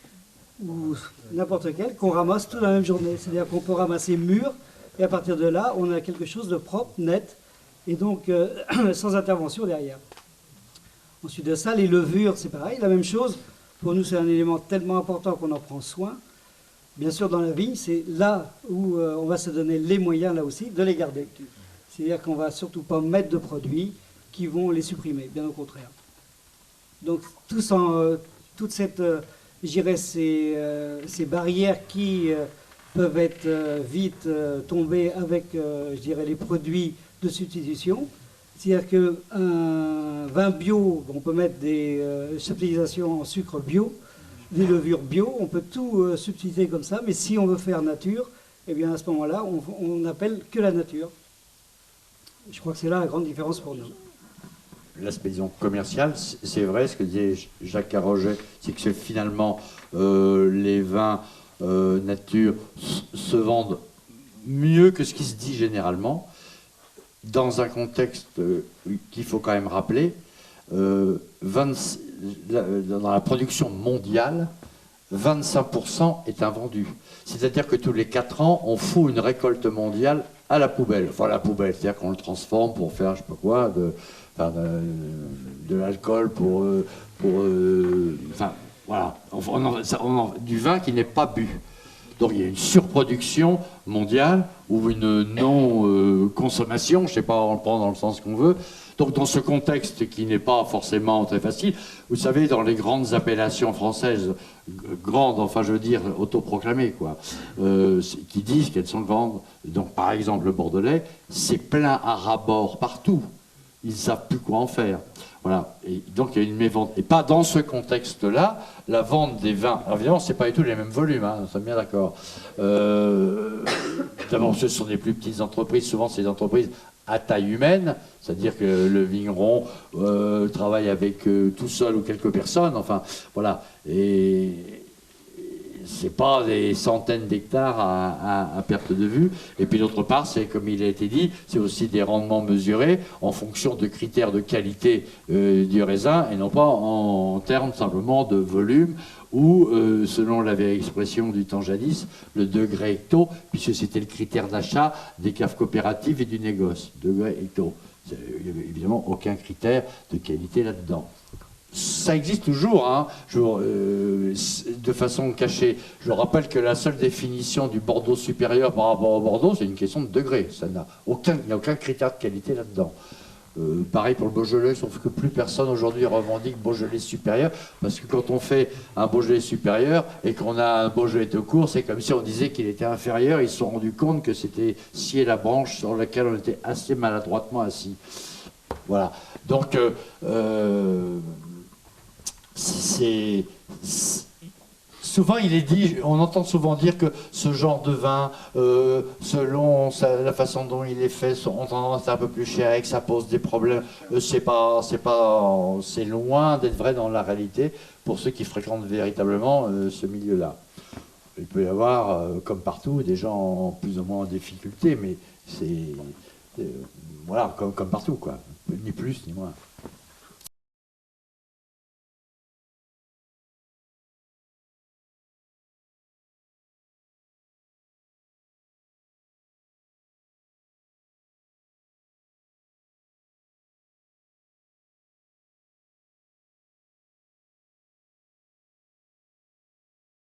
ou n'importe quel, qu'on ramasse tout dans la même journée. C'est-à-dire qu'on peut ramasser mûr et à partir de là, on a quelque chose de propre, net et donc sans intervention derrière. Ensuite de ça, les levures, c'est pareil, la même chose. Pour nous, c'est un élément tellement important qu'on en prend soin. Bien sûr, dans la vigne, c'est là où on va se donner les moyens, là aussi, de les garder. C'est-à-dire qu'on ne va surtout pas mettre de produits qui vont les supprimer, bien au contraire. Donc, toute cette, je dirais, ces barrières qui peuvent être vite tombées avec, je dirais, les produits de substitution. C'est-à-dire qu'un vin bio, on peut mettre des chaptalisations en sucre bio, des levures bio, on peut tout substituer comme ça, mais si on veut faire nature, eh bien à ce moment-là, on n'appelle que la nature. Je crois que c'est là la grande différence pour nous. L'aspect, disons, commercial, c'est vrai, ce que disait Jacques Carroget, c'est que finalement, les vins nature se vendent mieux que ce qui se dit généralement, dans un contexte qu'il faut quand même rappeler, dans la production mondiale, 25% est invendu. C'est-à-dire que tous les 4 ans, on fout une récolte mondiale à la poubelle. Enfin, la poubelle, c'est-à-dire qu'on le transforme pour faire, je sais pas quoi, de l'alcool enfin, voilà, du vin qui n'est pas bu. Donc il y a une surproduction mondiale ou une non-consommation, je ne sais pas, on le prend dans le sens qu'on veut. Donc dans ce contexte qui n'est pas forcément très facile, vous savez, dans les grandes appellations françaises, grandes, enfin je veux dire autoproclamées, quoi, qui disent qu'elles sont grandes, donc par exemple le Bordelais, c'est plein à ras-bord partout. Ils ne savent plus quoi en faire. Voilà. Et donc il y a une mévente. Et pas dans ce contexte-là, la vente des vins. Alors évidemment, ce n'est pas du tout les mêmes volumes, hein, nous sommes bien d'accord. D'abord, ce sont des plus petites entreprises, souvent c'est des entreprises à taille humaine, c'est-à-dire que le vigneron travaille avec tout seul ou quelques personnes, enfin voilà. Et c'est pas des centaines d'hectares à perte de vue. Et puis d'autre part, c'est comme il a été dit, c'est aussi des rendements mesurés en fonction de critères de qualité du raisin et non pas en termes simplement de volume ou, selon la vieille expression du temps jadis, le degré hecto, puisque c'était le critère d'achat des caves coopératives et du négoce, degré hecto. Il n'y avait évidemment aucun critère de qualité là-dedans. Ça existe toujours, hein, de façon cachée. Je rappelle que la seule définition du Bordeaux supérieur par rapport au Bordeaux, c'est une question de degré. Il n'y a aucun critère de qualité là-dedans. Pareil pour le Beaujolais, sauf que plus personne aujourd'hui revendique Beaujolais supérieur, parce que quand on fait un Beaujolais supérieur et qu'on a un Beaujolais de cours, c'est comme si on disait qu'il était inférieur. Ils se sont rendus compte que c'était scier la branche sur laquelle on était assez maladroitement assis. Voilà. Donc, souvent il est dit, on entend souvent dire que ce genre de vin, selon la façon dont il est fait, ont tendance à être un peu plus cher et que ça pose des problèmes. C'est loin d'être vrai dans la réalité pour ceux qui fréquentent véritablement ce milieu-là. Il peut y avoir, comme partout, des gens plus ou moins en difficulté, mais c'est voilà, comme partout, quoi, ni plus ni moins.